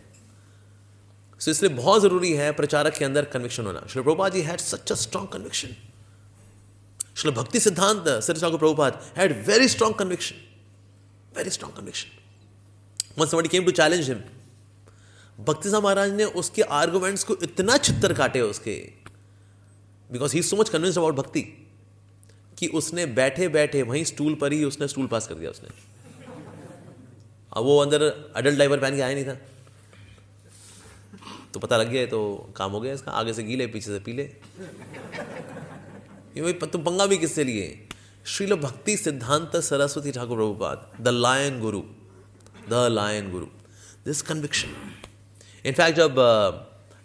सो इसलिए बहुत जरूरी है प्रचारक के अंदर कन्विक्शन होना। Srila Prabhupada ji had such a strong conviction. Srila Bhakti Siddhanta Shri Thakur Prabhupada had very strong conviction, very strong conviction. Once somebody came to challenge him, भक्ति साहब महाराज ने उसके आर्गुमेंट्स को इतना छितर काटे उसके, because he is so much convinced about भक्ति, कि उसने बैठे बैठे वहीं स्टूल पर ही उसने स्टूल पास कर दिया उसने। अब वो अंदर अडल्ट डाइपर पहन के आया नहीं था, तो पता लग गया, तो काम हो गया इसका, आगे से गीले पीछे से पीले। ये तुम पंगा भी किससे लिए? Srila Bhakti Siddhanta Saraswati Thakur Prabhupada, the lion guru, the lion guru, this conviction. In fact जब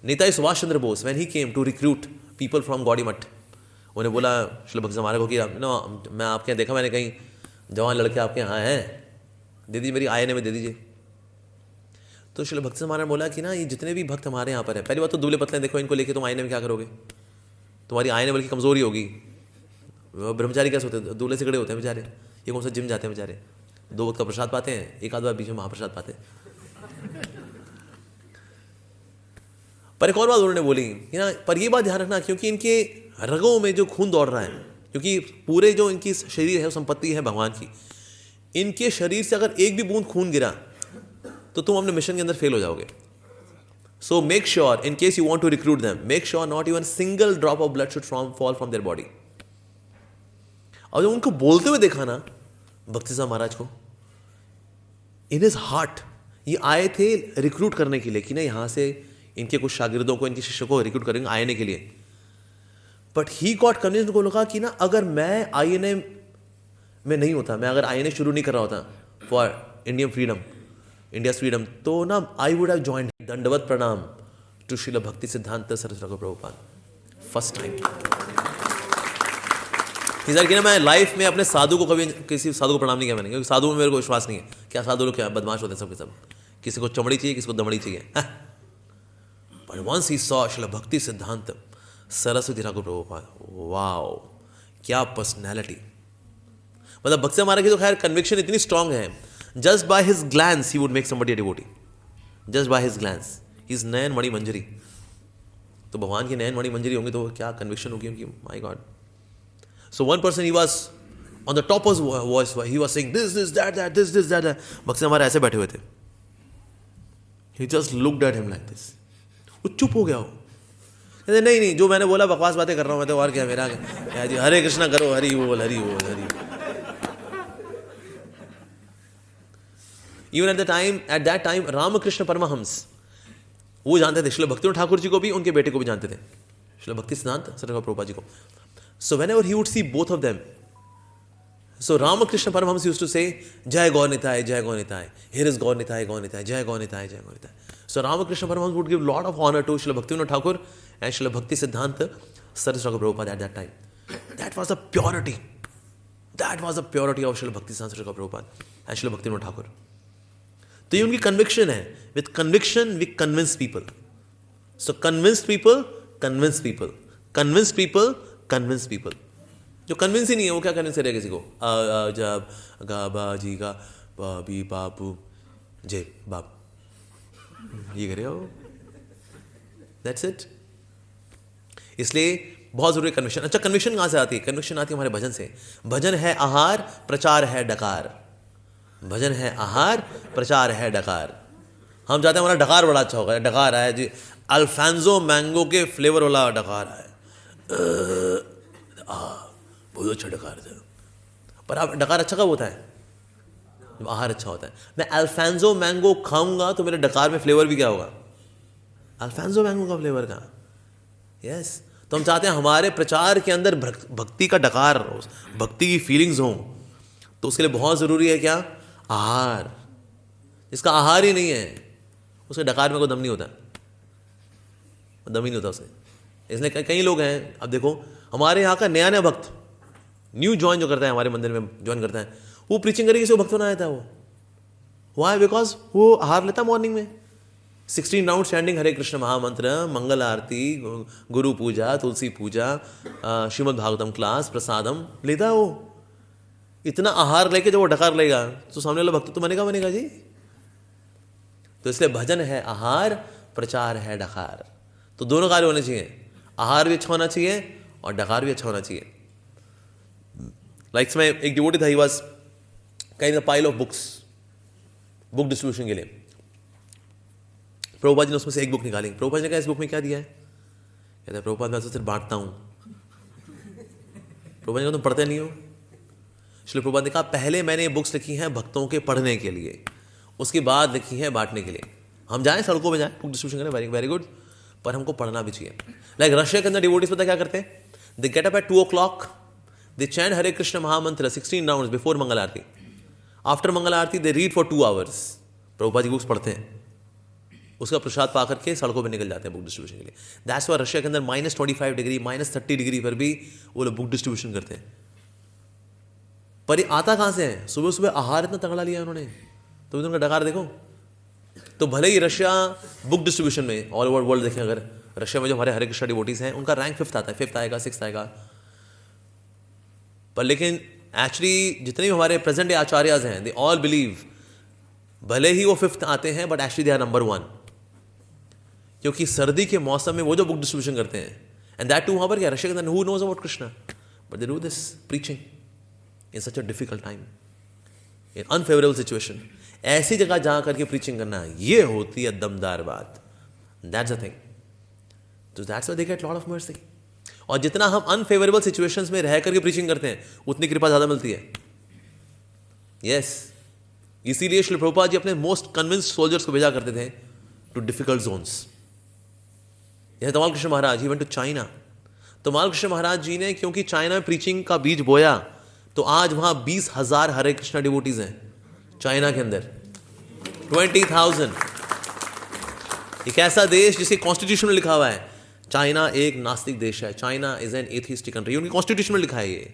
Netaji Subhash Chandra Bose, when he came to recruit people from Gaudiya Math, उन्हें बोला श्रील भक्ति महाराज को कि मैं आपके यहाँ देखा, मैंने कहीं जवान लड़के आपके यहाँ हैं, दे दीजिए मेरी आईने में दे दीजिए। तो श्रील भक्ति महाराज बोला कि ना, ये जितने भी भक्त हमारे यहाँ पर है, पहली बात तो दुबले पतले देखो, इनको लेके तुम आईने में क्या करोगे? तुम्हारी आईने बल्कि कमजोरी होगी। ब्रह्मचारी कैसे होते हैं? दूल्हे से खड़े होते हैं बेचारे, ये कौन सा जिम जाते हैं बेचारे, 2 वक्त का प्रसाद पाते हैं, एक आध बार बीच में महाप्रसाद पाते हैं। पर एक और बात उन्होंने बोली कि ना, पर ये बात ध्यान रखना, क्योंकि इनके रगों में जो खून दौड़ रहा है, क्योंकि पूरे जो इनकी शरीर है वो संपत्ति है भगवान की, इनके शरीर से अगर एक भी बूंद खून गिरा तो तुम अपने मिशन के अंदर फेल हो जाओगे। So make sure, in case you want to recruit them, make sure not even single drop of blood should fall from their body. और जब उनको बोलते हुए देखा ना भक्ति साहब महाराज को, इन हिज हार्ट, ये आए थे रिक्रूट करने के लिए कि ना यहाँ से इनके कुछ शागिर्दों को, इनके शिष्यों को रिक्रूट करेंगे आईएनए के लिए। बट ही गॉट कन्विंस्ड, उनको लगा कि ना, अगर मैं आईएनए में नहीं होता, मैं अगर आईएनए शुरू नहीं कर रहा होता for Indian freedom, India freedom, तो ना आई वुड हैव जॉइंड। दंडवत प्रणाम to Srila Bhakti Siddhanta Saraswati Thakur Prabhupada, first time. Sir कि ना, मैं लाइफ में अपने साधु को कभी, किसी साधु को प्रणाम नहीं किया मैंने, क्योंकि साधु में मेरे को विश्वास नहीं है। क्या साधु लोग क्या बदमाश होते हैं सब के सब, किसी को चमड़ी चाहिए, किसी को दमड़ी चाहिए। But once he saw Srila Bhakti Siddhanta Saraswati Thakur Prabhupada, wow क्या पर्सनैलिटी। मतलब भक्ति महाराज की तो खैर कन्विक्शन इतनी स्ट्रांग है, just by his glance he would make somebody a devotee, just by his glance. He is Nayan Mani Manjari, तो भगवान की नयन मणि मंजरी होंगी तो क्या कन्विक्शन होगी उनकी, my God. So one person, he was on the top of his voice, he was saying this, that, this, that. भक्ति हमारे ऐसे बैठे हुए थे, he just looked at him like this. वो चुप हो गया। वो कहते नहीं, जो मैंने बोला बकवास बातें कर रहा हूँ मैं तो, और क्या मेरा क्या जी, हरे कृष्णा करो, हरि बोल, हरि बोल, Hari. Even at that time Ramakrishna Paramhans, वो जानते थे श्रील भक्ति ठाकुर जी को भी, उनके बेटे को भी जानते थे, श्रील भक्ति सिद्धांत सरस्वती ठाकुर प्रभुपाद जी को। So whenever he would see both of them, so Ramakrishna Paramahamsa used to say, Jai Gaur Nitai, Jai Gaur Nitai. Here is Gaur Nitai, Gaur Nitai, Jai Gaur Nitai, Jai Gaur Nitai. So Ramakrishna Paramahamsa would give lot of honor to Srila Bhaktivinoda Thakur and Srila Bhakti Siddhanta Saraswati Thakur Prabhupada at that time. That was the purity. That was the purity of Srila Bhakti Siddhanta Thakur Prabhupada and Srila Bhaktivinoda Thakur. तो ये उनकी conviction है। With conviction we convince people. So convinced people, convince people. Convinced people, convince people. जो convince he नहीं है वो क्या convince करेगा किसी को? जब गा बा जी का बाबी बाबू जय बाप, ये करेगा वो, दैट्स इट। इसलिए बहुत जरूरी कन्विक्शन। अच्छा, कन्विक्शन कहाँ से आती है? कन्विक्शन आती है हमारे भजन से। भजन है आहार, प्रचार है डकार। भजन है आहार, प्रचार है डकार। हम चाहते हैं हमारा डकार बड़ा अच्छा होगा। डकार आया जी, अल्फांजो मैंगो के फ्लेवर वाला डकार है, बहुत अच्छा डकार था। पर आप डकार अच्छा कब होता है? जब आहार अच्छा होता है। मैं अल्फांजो मैंगो खाऊंगा तो मेरे डकार में फ्लेवर भी क्या होगा? अल्फांजो मैंगो का फ्लेवर का। यस, तो हम चाहते हैं हमारे प्रचार के अंदर भक्ति का डकार, भक्ति की फीलिंग्स हों। तो उसके लिए बहुत ज़रूरी है क्या? आहार। जिसका आहार ही नहीं है, उसके डकार में कोई दम नहीं होता, दम ही नहीं होता उसे। इसलिए कई लोग हैं, अब देखो हमारे यहाँ का नया नया भक्त न्यू ज्वाइन जो करता है, हमारे मंदिर में ज्वाइन करता है, वो प्रीचिंग करके किसी को भक्त बनाया था। वो वाई? बिकॉज वो आहार लेता मॉर्निंग में, 16 राउंड स्टैंडिंग, हरे कृष्ण महामंत्र, मंगल आरती, गुरु पूजा, तुलसी पूजा, श्रीमद् भागवतम क्लास, प्रसादम लेता है वो। इतना आहार लेके जब वो डकार लेगा तो सामने वाला भक्त तो बनेगा जी। तो इसलिए भजन है आहार, प्रचार है डकार, तो दोनों कार्य होने चाहिए। आहार भी अच्छा होना चाहिए और डकार भी अच्छा होना चाहिए। लाइक इसमें एक डिवोटी था, he was kind of pile of books, book distribution के लिए। प्रभुपाद जी ने उसमें से एक बुक निकाली। प्रभुपाद जी ने कहा इस बुक में क्या दिया है? कहता है प्रभुपाद मैं तो सिर्फ बांटता हूं। प्रभुपाद जी ने कहा तुम पढ़ते नहीं हो? इसलिए प्रभुपाद ने कहा पहले मैंने ये बुक्स लिखी हैं भक्तों के पढ़ने के लिए, उसके बाद लिखी है बांटने के लिए। हम जाएं सड़कों में जाएं बुक डिस्ट्रीब्यूशन करें, वेरी वेरी गुड, पर हमको पढ़ना भी चाहिए। लाइक रशिया के अंदर डिवोटीज पता क्या करते हैं? They get up at 2 o'clock, they chant Hare Krishna mahamantra 16 rounds before Mangal Aarti. After Mangal Aarti they read for 2 hours। Prabhupada ji books पढ़ते हैं, उसका प्रसाद पा करके सड़कों पर निकल जाते हैं बुक डिस्ट्रीब्यूशन के लिए। दैट्स वाई रशिया के अंदर -25 डिग्री, -30 डिग्री पर भी वो लोग बुक डिस्ट्रीब्यूशन करते हैं। पर ये आता कहाँ से है? सुबह सुबह आहार इतना तगड़ा लिया उन्होंने, तो उनका डकार देखो। तो भले ही रशिया बुक डिस्ट्रीब्यूशन में ऑल ओवर वर्ल्ड देखें, अगर रशिया में जो हमारे हरे कृष्ण डिवोटीज हैं उनका रैंक 5th आता है, 5th आएगा, 6th आएगा, पर लेकिन एक्चुअली जितने भी हमारे प्रेजेंट डे आचार्यज हैं, दे ऑल बिलीव भले ही वो 5th आते हैं but actually they are number 1, क्योंकि सर्दी के मौसम में वो जो बुक डिस्ट्रीब्यूशन करते हैं, एंड दैट टू वहां पर क्या रशिया के अंदर who knows about Krishna, but they do this preaching in such a difficult time, in unfavourable situation. ऐसी जगह जहां करके प्रीचिंग करना, ये होती है दमदार बात। दैट्स अ थिंग, तो that's why they get lot of mercy. और जितना हम अनफेवरेबल सिचुएशंस में रह करके प्रीचिंग करते हैं उतनी कृपा ज्यादा मिलती है। यस, इसीलिए श्री प्रभुपाद जी अपने मोस्ट कन्विंस्ड सोल्जर्स को भेजा करते थे टू डिफिकल्ट जोन्स। जैसे Tamal Krishna Maharaj, he went to China. Tamal Krishna महाराज जी ने क्योंकि चाइना में प्रीचिंग का बीज बोया, तो आज वहां 20,000 हरे कृष्णा डिवोटीज हैं चाइना के अंदर, 20,000। एक ऐसा देश जिसके कॉन्स्टिट्यूशन में लिखा हुआ है चाइना एक नास्तिक देश है, China is an atheistic country. उनकी कॉन्स्टिट्यूशन में लिखा है ये,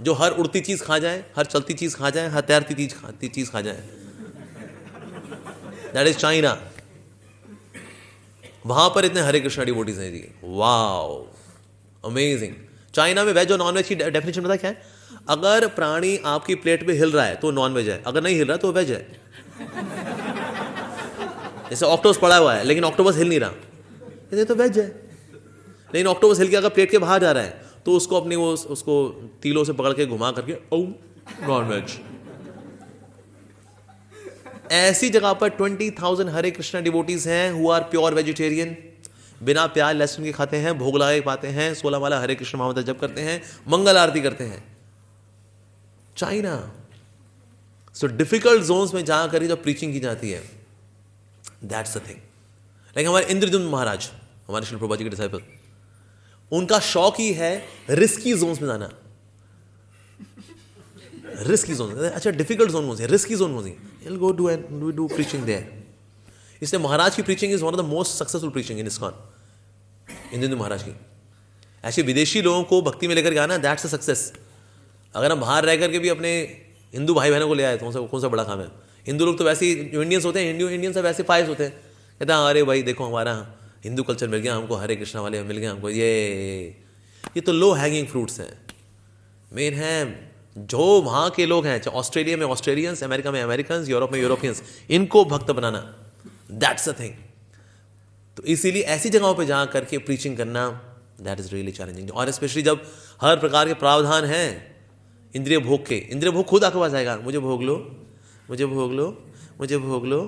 जो हर उड़ती चीज खा जाए, हर चलती चीज खा जाए, हर तैरती चीज खा जाए, दैट इज चाइना। वहां पर इतने हरे कृष्णा डिवोटीज हैं जी, वाओ अमेजिंग। चाइना में वेज और नॉन वेज की डेफिनेशन पता क्या है? अगर प्राणी आपकी प्लेट पे हिल रहा है तो नॉन वेज है, अगर नहीं हिल रहा तो वेज है। जैसे ऑक्टोपस पड़ा हुआ है लेकिन ऑक्टोपस हिल नहीं रहा, ये तो वेज है। लेकिन ऑक्टोपस हिल के अगर प्लेट के बाहर जा रहा है तो उसको अपनी वो उसको तीलों से पकड़ के घुमा करके नॉन वेज। ऐसी जगह पर 20,000 हरे कृष्णा डिवोटीज हैं हु आर प्योर वेजिटेरियन, बिना प्याज लहसुन के खाते हैं, भोग लगा के पाते हैं, 16 माला हरे कृष्ण महामंत्र जप करते हैं, मंगल आरती करते हैं। चाइना, सो डिफिकल्ट जोन्स में जहां करी जब प्रीचिंग की जाती है, दैट्स द थिंग। लाइक हमारे इंद्रद्युम्न महाराज, हमारे श्री प्रभुपाद जी के डिसाइपल, उनका शौक ही है रिस्की जोन्स में जाना। रिस्की जोन, अच्छा डिफिकल्ट जोन कौन सी है? रिस्की जोन कौन सी? He'll go do and do preaching there. इसलिए महाराज की preaching is one of the most successful preaching in ISKCON, Indradyumna Maharaj की। ऐसे विदेशी लोगों को भक्ति में लेकर के आना, दैट्स अ सक्सेस। अगर हम बाहर रह करके भी अपने हिंदू भाई बहनों को ले आए तो कौन सा बड़ा काम है? हिंदू लोग तो वैसे ही, जो इंडियंस होते हैं, इंडियन सब वैसे पायस होते हैं, कहते हैं अरे भाई देखो हमारा हिंदू कल्चर मिल गया हमको, हरे कृष्णा वाले मिल गए हमको। ये तो लो हैंगिंग फ्रूट्स हैं। मेन है जो वहाँ के लोग हैं, चाहे ऑस्ट्रेलिया में ऑस्ट्रेलियंस, अमेरिका में अमेरिकन्स, यूरोप में यूरोपियंस, इनको भक्त बनाना, दैट्स अ थिंग। तो इसीलिए ऐसी जगहों पे जहाँ करके प्रीचिंग करना, दैट इज रियली चैलेंजिंग। और स्पेशली जब हर प्रकार के प्रावधान हैं इंद्रिय भोग के, इंद्रिय भोग खुद आपके पास आएगा, मुझे भोग लो, मुझे भोग लो, मुझे भोग लो,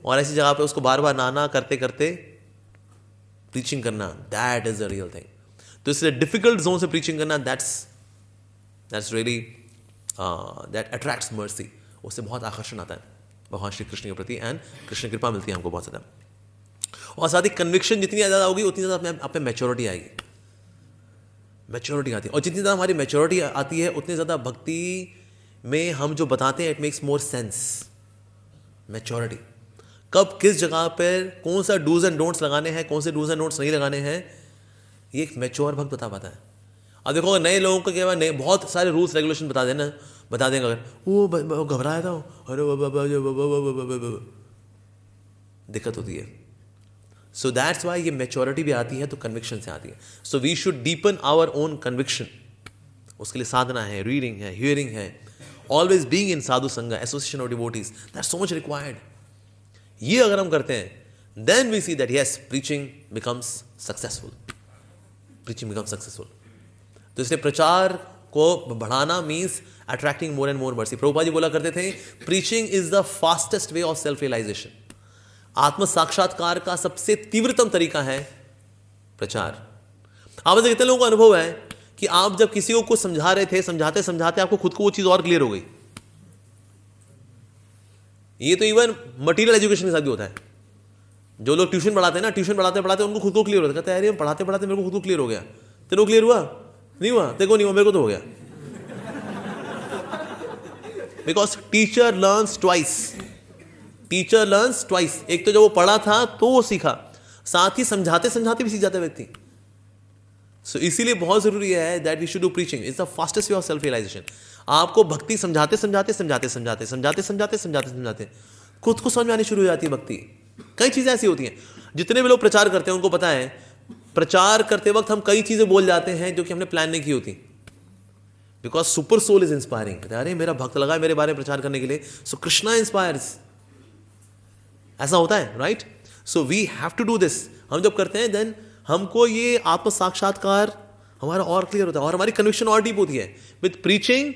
और ऐसी जगह पे उसको बार बार नाना करते करते प्रीचिंग करना, that is the real thing. तो इसलिए डिफिकल्ट जोन से प्रीचिंग करना, that's really that attracts mercy. उससे बहुत आकर्षण आता है भगवान श्री कृष्ण के प्रति, एंड कृष्ण कृपा मिलती है हमको बहुत ज़्यादा। और साथ ही कन्विक्शन जितनी ज़्यादा होगी उतनी ज़्यादा आप में मैच्योरिटी आएगी, मैच्योरिटी आती है। और जितनी ज़्यादा हमारी मैच्योरिटी आती है उतनी ज़्यादा भक्ति में हम जो बताते हैं it makes more sense. Maturity, कब किस जगह पर कौन सा डूज एंड डोंट्स लगाने हैं, कौन से डूज एंड डोंट्स नहीं लगाने हैं, ये एक मैच्योर भक्त बता पाता है। अब देखो अगर नए लोगों को क्या नए बहुत सारे रूल्स रेगुलेशन बता देंगे, अगर वो घबराया था, अरे दिक्कत होती है। सो दैट्स वाई ये मैच्योरिटी भी आती है तो कन्विक्शन से आती है। So we should deepen our own conviction, उसके लिए साधना है, रीडिंग है, हियरिंग है, always being in sadhu sanga, association of devotees, that's so much required. ये अगर हम करते हैं then we see that yes preaching becomes successful, preaching becomes successful. तो इसलिए प्रचार को बढ़ाना means attracting more and more mercy. Prabhupada ji बोला करते थे preaching is the fastest way of self realisation, आत्म साक्षात्कार का सबसे तीव्रतम तरीका है प्रचार। आप कितने लोगों का अनुभव है कि आप जब किसी को कुछ समझा रहे थे, समझाते समझाते आपको खुद को वो चीज और क्लियर हो गई। ये तो इवन मटेरियल एजुकेशन के साथ भी होता है। जो लोग ट्यूशन पढ़ाते हैं ना, ट्यूशन पढ़ाते पढ़ाते उनको खुद को क्लियर होता है, कहते हैं अरे पढ़ाते पढ़ाते मेरे को खुद को क्लियर हो गया। तेरे को क्लियर हुआ? नहीं हुआ? तेरे को नहीं हुआ, मेरे को तो हो गया। Because teacher learns twice, teacher learns twice. एक तो जब वो पढ़ा था तो वो सीखा, साथ ही समझाते समझाते भी सीख जाता है व्यक्ति। सो इसीलिए बहुत जरूरी है that we should do preaching, it's the fastest way of self realisation. आपको भक्ति समझाते समझाते समझाते समझाते समझाते समझाते समझाते समझाते खुद को समझ में आनी शुरू हो जाती है भक्ति। कई चीजें ऐसी होती हैं, जितने भी लोग प्रचार करते हैं उनको पता है प्रचार करते वक्त हम कई चीजें बोल जाते हैं जो कि हमने प्लान नहीं की होती। Because supersoul is inspiring, अरे मेरा भक्त लगा है मेरे बारे में प्रचार करने के लिए, सो कृष्णा इंस्पायर्स, ऐसा होता है, right? So we have to do this. हम जब करते हैं देन हमको ये आत्म साक्षात्कार हमारा और क्लियर होता है और हमारी कन्विक्शन और डीप होती है। With preaching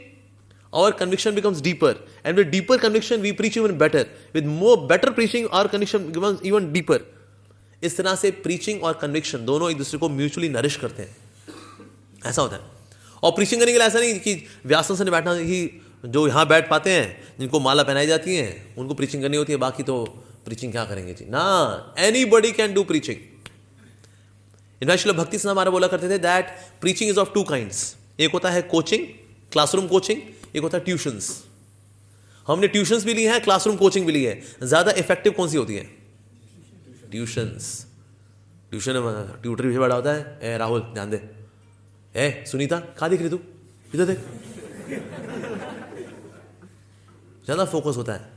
our conviction becomes deeper, and with deeper conviction we preach even better, with more better preaching our conviction becomes even deeper। इस तरह से preaching और conviction दोनों एक दूसरे को म्यूचुअली नरिश करते हैं, ऐसा होता है। और preaching करने के लिए ऐसा नहीं कि व्यासन से बैठना ही, जो यहाँ बैठ पाते हैं जिनको माला पहनाई जाती है उनको preaching करनी होती है, बाकी तो preaching क्या करेंगे जी ना, anybody can do preaching। In fact भक्ति से हमारा बोला करते थे that preaching is of two kinds, एक होता है कोचिंग, क्लासरूम कोचिंग, एक होता है ट्यूशंस। हमने ट्यूशंस भी ली है, क्लासरूम कोचिंग भी ली है। ज्यादा इफेक्टिव कौन सी होती है? ट्यूशंस। ट्यूशन में ट्यूटर भी बड़ा होता है। ए राहुल ध्यान दे, ए सुनीता कहाँ दिख रही तू, इधर देख, ज्यादा फोकस होता है।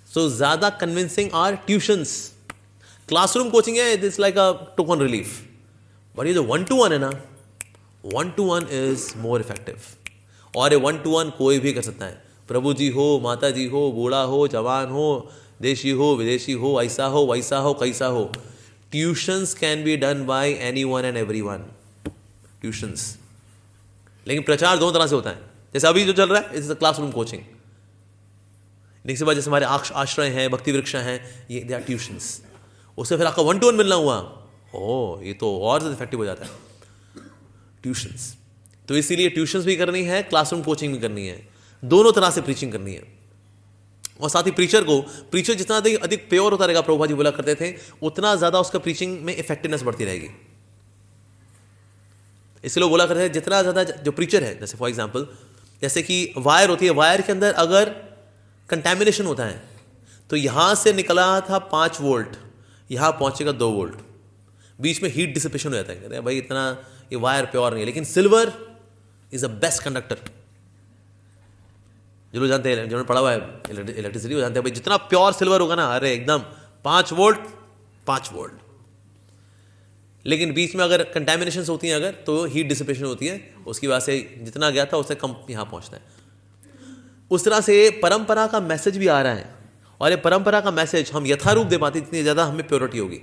सो ज्यादा convincing are tuitions. Classroom coaching है, it is like a token relief, but ये जो 1-to-1 है ना, 1-to-1 इज मोर इफेक्टिव। और ये 1-to-1 कोई भी कर सकता है, प्रभु जी हो, माता जी हो, बूढ़ा हो, जवान हो, देशी हो, विदेशी हो, ऐसा हो, वैसा हो, कैसा हो। Tuitions can be done by anyone and everyone, tuitions. लेकिन प्रचार दोनों तरह से होता है। जैसे अभी जो चल रहा है इट्स क्लासरूम कोचिंग, इसके बाद जैसे हमारे आश्रय हैं, भक्ति वृक्ष हैं, ये दे आर ट्यूशंस। उससे फिर आपका 1-to-1 मिलना हुआ, ओ ये तो और ज़्यादा इफेक्टिव हो जाता है, ट्यूशंस। तो इसीलिए ट्यूशंस भी करनी है, क्लासरूम कोचिंग भी करनी है, दोनों तरह से प्रीचिंग करनी है। और साथ ही प्रीचर जितना अधिक प्योर होता रहेगा, प्रभुपाद जी बोला करते थे, उतना ज़्यादा उसका प्रीचिंग में इफेक्टिवनेस बढ़ती रहेगी। इसलिए लोग बोला करते हैं जितना ज़्यादा जो प्रीचर है, जैसे फॉर एग्जाम्पल जैसे कि वायर होती है, वायर के अंदर अगर कंटेमिनेशन होता है तो यहाँ से निकला था 5 वोल्ट, यहाँ पहुँचेगा 2 वोल्ट, बीच में हीट डिसिपेशन हो जाता है। कहते हैं भाई इतना ये वायर प्योर नहीं है। लेकिन silver is a best conductor. जो लोग जानते हैं, जिन्होंने पढ़ा हुआ है इलेक्ट्रिसिटी, वो जानते हैं भाई जितना प्योर सिल्वर होगा ना, अरे एकदम 5 वोल्ट 5 वोल्ट। लेकिन बीच में अगर कंटेमिनेशन होती हैं अगर, तो हीट डिसिपेशन होती है, उसकी वजह से जितना गया था उससे कम यहाँ पहुँचता है। उस तरह से परंपरा का मैसेज भी आ रहा है, और ये परंपरा का मैसेज हम यथारूप दे पाते, जितनी ज़्यादा हमें प्योरिटी होगी।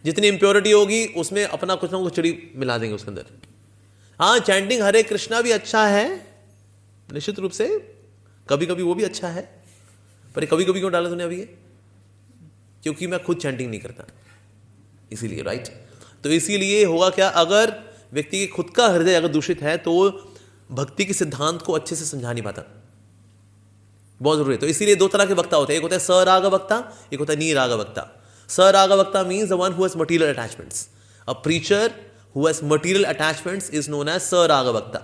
जितनी इम्प्योरिटी होगी उसमें अपना कुछ ना कुछ चिड़ी मिला देंगे उसके अंदर। हाँ, चैंटिंग हरे कृष्णा भी अच्छा है निश्चित रूप से, कभी कभी वो भी अच्छा है, पर कभी कभी क्यों डाला तूने अभी ये? क्योंकि मैं खुद चैंटिंग नहीं करता, इसीलिए, राइट? तो इसीलिए होगा क्या, अगर व्यक्ति के खुद का हृदय अगर दूषित है तो वो भक्ति के सिद्धांत को अच्छे से समझा नहीं पाता। बहुत जरूरी है। तो इसीलिए 2 तरह के वक्ता होते हैं, एक होता है सराग वक्ता, एक होता है नीराग वक्ता। सराग वक्ता means the one who has material attachments. A preacher who has material attachments is known as saragavakta,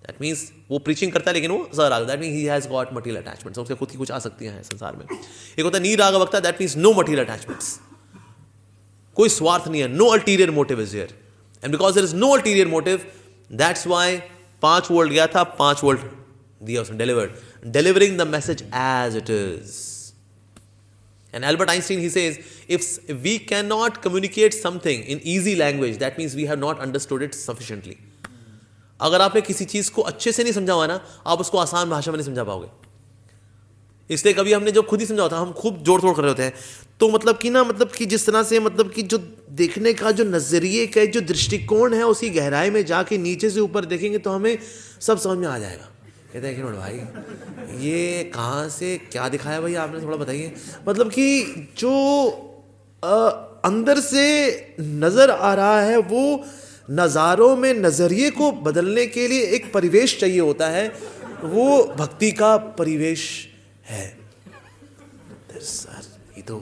that means वो प्रीचिंग करता है लेकिन वो सर राग, that mean he has got material attachments, उसके खुद की कुछ आसक्तियां हैं संसार में। एक होता है नी राग वक्ता, that means no material attachments, कोई स्वार्थ नहीं है, no ulterior motive is here, and because there is no ulterior motive, that's why 5 volt गया था, 5 वोल्ट दिया उसने, delivered, delivering the message as it is. And Albert Einstein, he says, if we cannot communicate something in easy language, that means we have not understood it sufficiently. अगर आपने किसी चीज को अच्छे से नहीं समझा हुआ ना, आप उसको आसान भाषा में नहीं समझा पाओगे। इसलिए कभी हमने जो खुद ही समझा होता है, हम खूब जोड़ तोड़ कर रहे होते हैं, तो मतलब कि ना, मतलब कि जिस तरह से, मतलब कि जो देखने का जो नजरिए का जो दृष्टिकोण है, उसी गहराई में जाके नीचे से ऊपर देखेंगे तो हमें सब समझ में आ जाएगा। कहते हैं कि नोट भाई ये कहाँ से क्या दिखाया भाई आपने, थोड़ा बताइए। मतलब कि जो अंदर से नज़र आ रहा है, वो नज़ारों में नज़रिए को बदलने के लिए एक परिवेश चाहिए होता है, वो भक्ति का परिवेश है। सर ये तो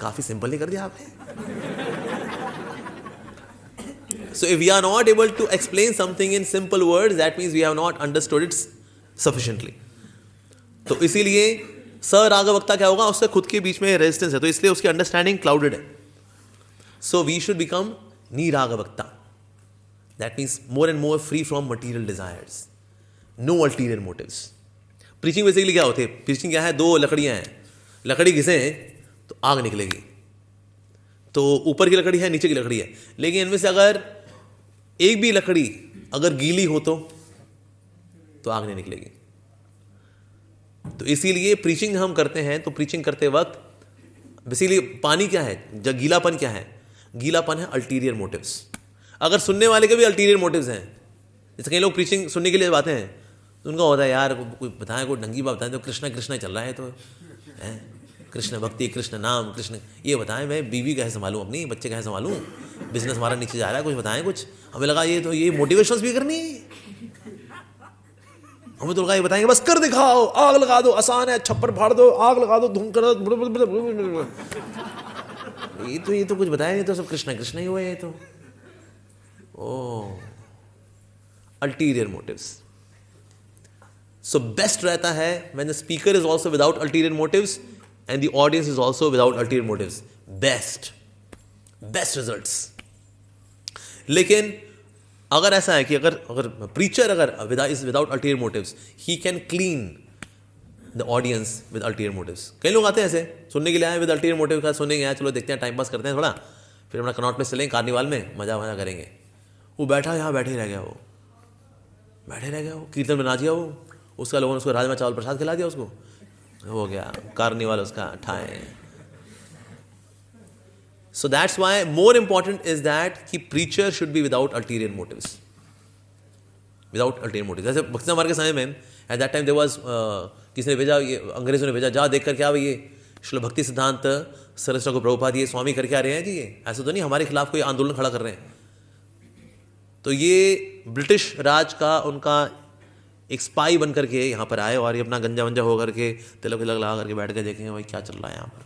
काफ़ी सिंपल ही कर दिया आपने। So if we are not able to explain something in simple words, that means we have not understood it sufficiently. तो इसीलिए सरागवक्ता क्या होगा, उससे खुद के बीच में रेजिस्टेंस है, तो इसलिए उसकी अंडरस्टैंडिंग क्लाउडेड है। So we should become niragavakta. That means more and more free from material desires, no ulterior motives. Preaching basically क्या होती है, प्रीचिंग क्या है, 2 लकड़ियां हैं, लकड़ी घिसे तो आग निकलेगी, तो ऊपर की लकड़ी है, नीचे की लकड़ी है, लेकिन इनमें से अगर एक भी लकड़ी अगर गीली हो तो आग नहीं निकलेगी। तो इसीलिए प्रीचिंग हम करते हैं, तो प्रीचिंग करते वक्त बेसिकली पानी क्या है, जब गीलापन क्या है, गीलापन है अल्टीरियर मोटिव्स। अगर सुनने वाले के भी अल्टीरियर मोटिव्स हैं, जैसे कई लोग प्रीचिंग सुनने के लिए आते हैं, तो उनका होता है यार कोई बताएं, कोई ढंगी बात बताएं, तो कृष्णा कृष्णा चल रहा है, तो कृष्ण भक्ति, कृष्ण नाम, कृष्ण ये बताएं, मैं बीवी कैसे संभालूं, अपनी बच्चे कैसे संभालूं, बिजनेस हमारा नीचे जा रहा है, कुछ बताएं कुछ। हमें लगा ये तो ये मोटिवेशन भी करनी है, हमें तो लगा ये बताएंगे बस कर दिखाओ, आग लगा दो, आसान है, छप्पर फाड़ दो, आग लगा दो, धूम करो, ये तो कुछ बताया नहीं, तो सब कृष्णा कृष्णा ही हुआ ये तो। Oh ulterior motives. So best रहता है when the speaker is also without ulterior motives and the audience is also without ulterior motives. Best results. लेकिन अगर ऐसा है कि अगर preacher अगर is without ulterior motives, he can clean the audience with ulterior motives. कई लोग आते हैं ऐसे सुनने के लिए आए with ulterior motive का, सुनने के आए, चलो देखते हैं, टाइम पास करते हैं थोड़ा, फिर अपना कनॉट प्लेस चलेंगे, कार्निवाल में मजा करेंगे। वो बैठा यहाँ बैठे ही रह गया, वो कीर्तन में नाच गया, वो उसका लोगों ने उसको राजमा चावल प्रसाद खिला दिया, उसको हो गया कार्निवाल उसका ठाए। So that's why more important is that कि preacher should be without ulterior motives, जैसे भक्ति समारोह के समय में at that time there was, किसी ने भेजा, ये अंग्रेजों ने भेजा, जा देख कर क्या भाई ये श्रील भक्ति सिद्धांत सरस्वती को प्रभुपाद ये स्वामी करके आ रहे हैं जी, ये ऐसा तो नहीं हमारे खिलाफ कोई आंदोलन खड़ा कर रहे हैं। तो ये ब्रिटिश राज का उनका एक स्पाई बन करके यहाँ पर आए और ये अपना गंजा वंजा हो करके तिलक विलक लगा करके बैठ के देखें भाई क्या चल रहा है यहाँ पर।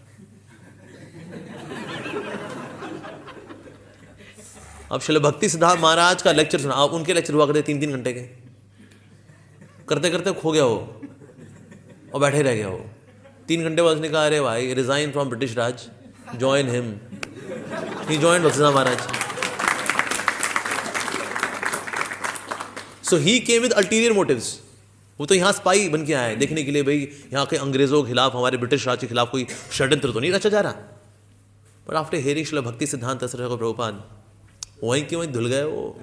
अब श्रील भक्ति सिद्धांत महाराज का लेक्चर सुना, अब उनके लेक्चर हुआ करते 3-3 घंटे के, करते करते खो गया वो और बैठे रह गया वो। 3 घंटे बाद उसने कहा अरे भाई resign from British Raj, join him, he join भक्ति सिद्धांत महाराज। So he came with ulterior motives. वो तो यहाँ स्पाई बन के आया है देखने के लिए भाई यहाँ के अंग्रेजों के खिलाफ, हमारे ब्रिटिश राज के खिलाफ कोई षड्यंत्र तो नहीं रचा जा रहा। But after hearing Srila Bhakti Siddhanta Saraswati Prabhupada वहीं के वहीं धुल गए वो।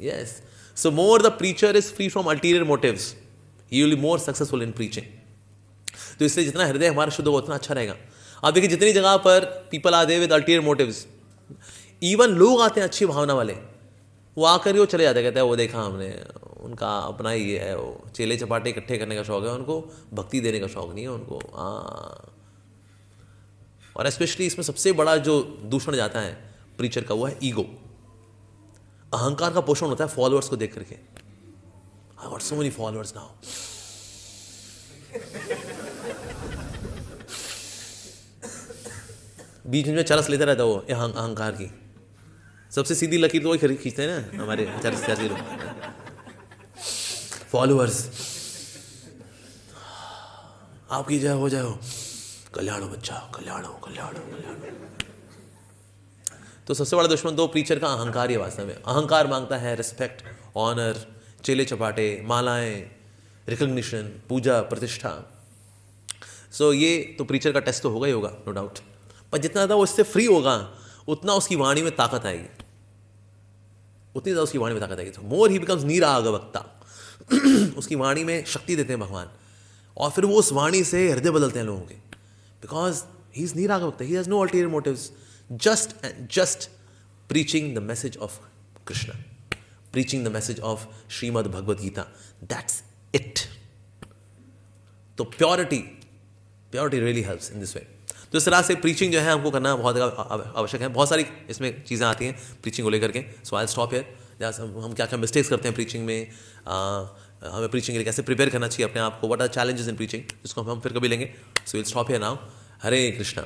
Yes, so more the preacher is free from ulterior motives, he will be more successful in preaching. तो इसलिए जितना हृदय हमारा शुद्ध होगा उतना अच्छा रहेगा। आप देखिए जितनी जगह पर people are there with ulterior motives, even लोग आते हैं अच्छी भावना वाले, वो आकर ही वो चले जाते, कहते हैं वो देखा हमने, उनका अपना ही ये है, वो चेले चपाटे इकट्ठे करने का शौक है उनको, भक्ति देने का शौक नहीं है उनको। और स्पेशली इसमें सबसे बड़ा जो दूषण जाता है प्रीचर का वो है ईगो, अहंकार का पोषण होता है फॉलोअर्स को देख करके। I got so many followers now, बीच में चरस लेता रहता वो अहंकार की। सबसे सीधी लकीर तो वही खींचते हैं ना हमारे चरस लोग। फॉलोअर्स, आपकी जय हो, जय हो, कल्याण हो बच्चा, कल्याण हो, कल्याण हो, कल्याण हो। तो सबसे बड़ा दुश्मन तो प्रीचर का अहंकार ही वास्तव में। अहंकार मांगता है रिस्पेक्ट, ऑनर, चेले चपाटे, मालाएं, रिकग्निशन, पूजा, प्रतिष्ठा। सो ये तो प्रीचर का टेस्ट तो होगा ही होगा, नो डाउट। पर जितना ज़्यादा वो इससे फ्री होगा उतना उसकी वाणी में ताकत आएगी, उतनी ज़्यादा उसकी वाणी में ताकत आएगी। तो मोर ही बिकम्स नीराग वक्ता, उसकी वाणी में शक्ति देते हैं भगवान, और फिर वो उस वाणी से हृदय बदलते हैं लोगों के, बिकॉज ही इज नीराग वक्ता, he has no ulterior motives, just preaching the message of Krishna, preaching the message of Srimad Bhagavad Gita. That's it. तो purity really helps in this way. तो इस तरह से प्रीचिंग जो है हमको करना बहुत आवश्यक है। बहुत सारी इसमें चीज़ें आती हैं प्रीचिंग को लेकर के। सो आई स्टॉप हियर। हम क्या क्या मिस्टेक्स करते हैं प्रीचिंग में, हमें प्रीचिंग के लिए कैसे प्रिपेयर करना चाहिए अपने आप को, what are challenges in preaching, इसको हम फिर कभी लेंगे। So will stop here now. Hare Krishna.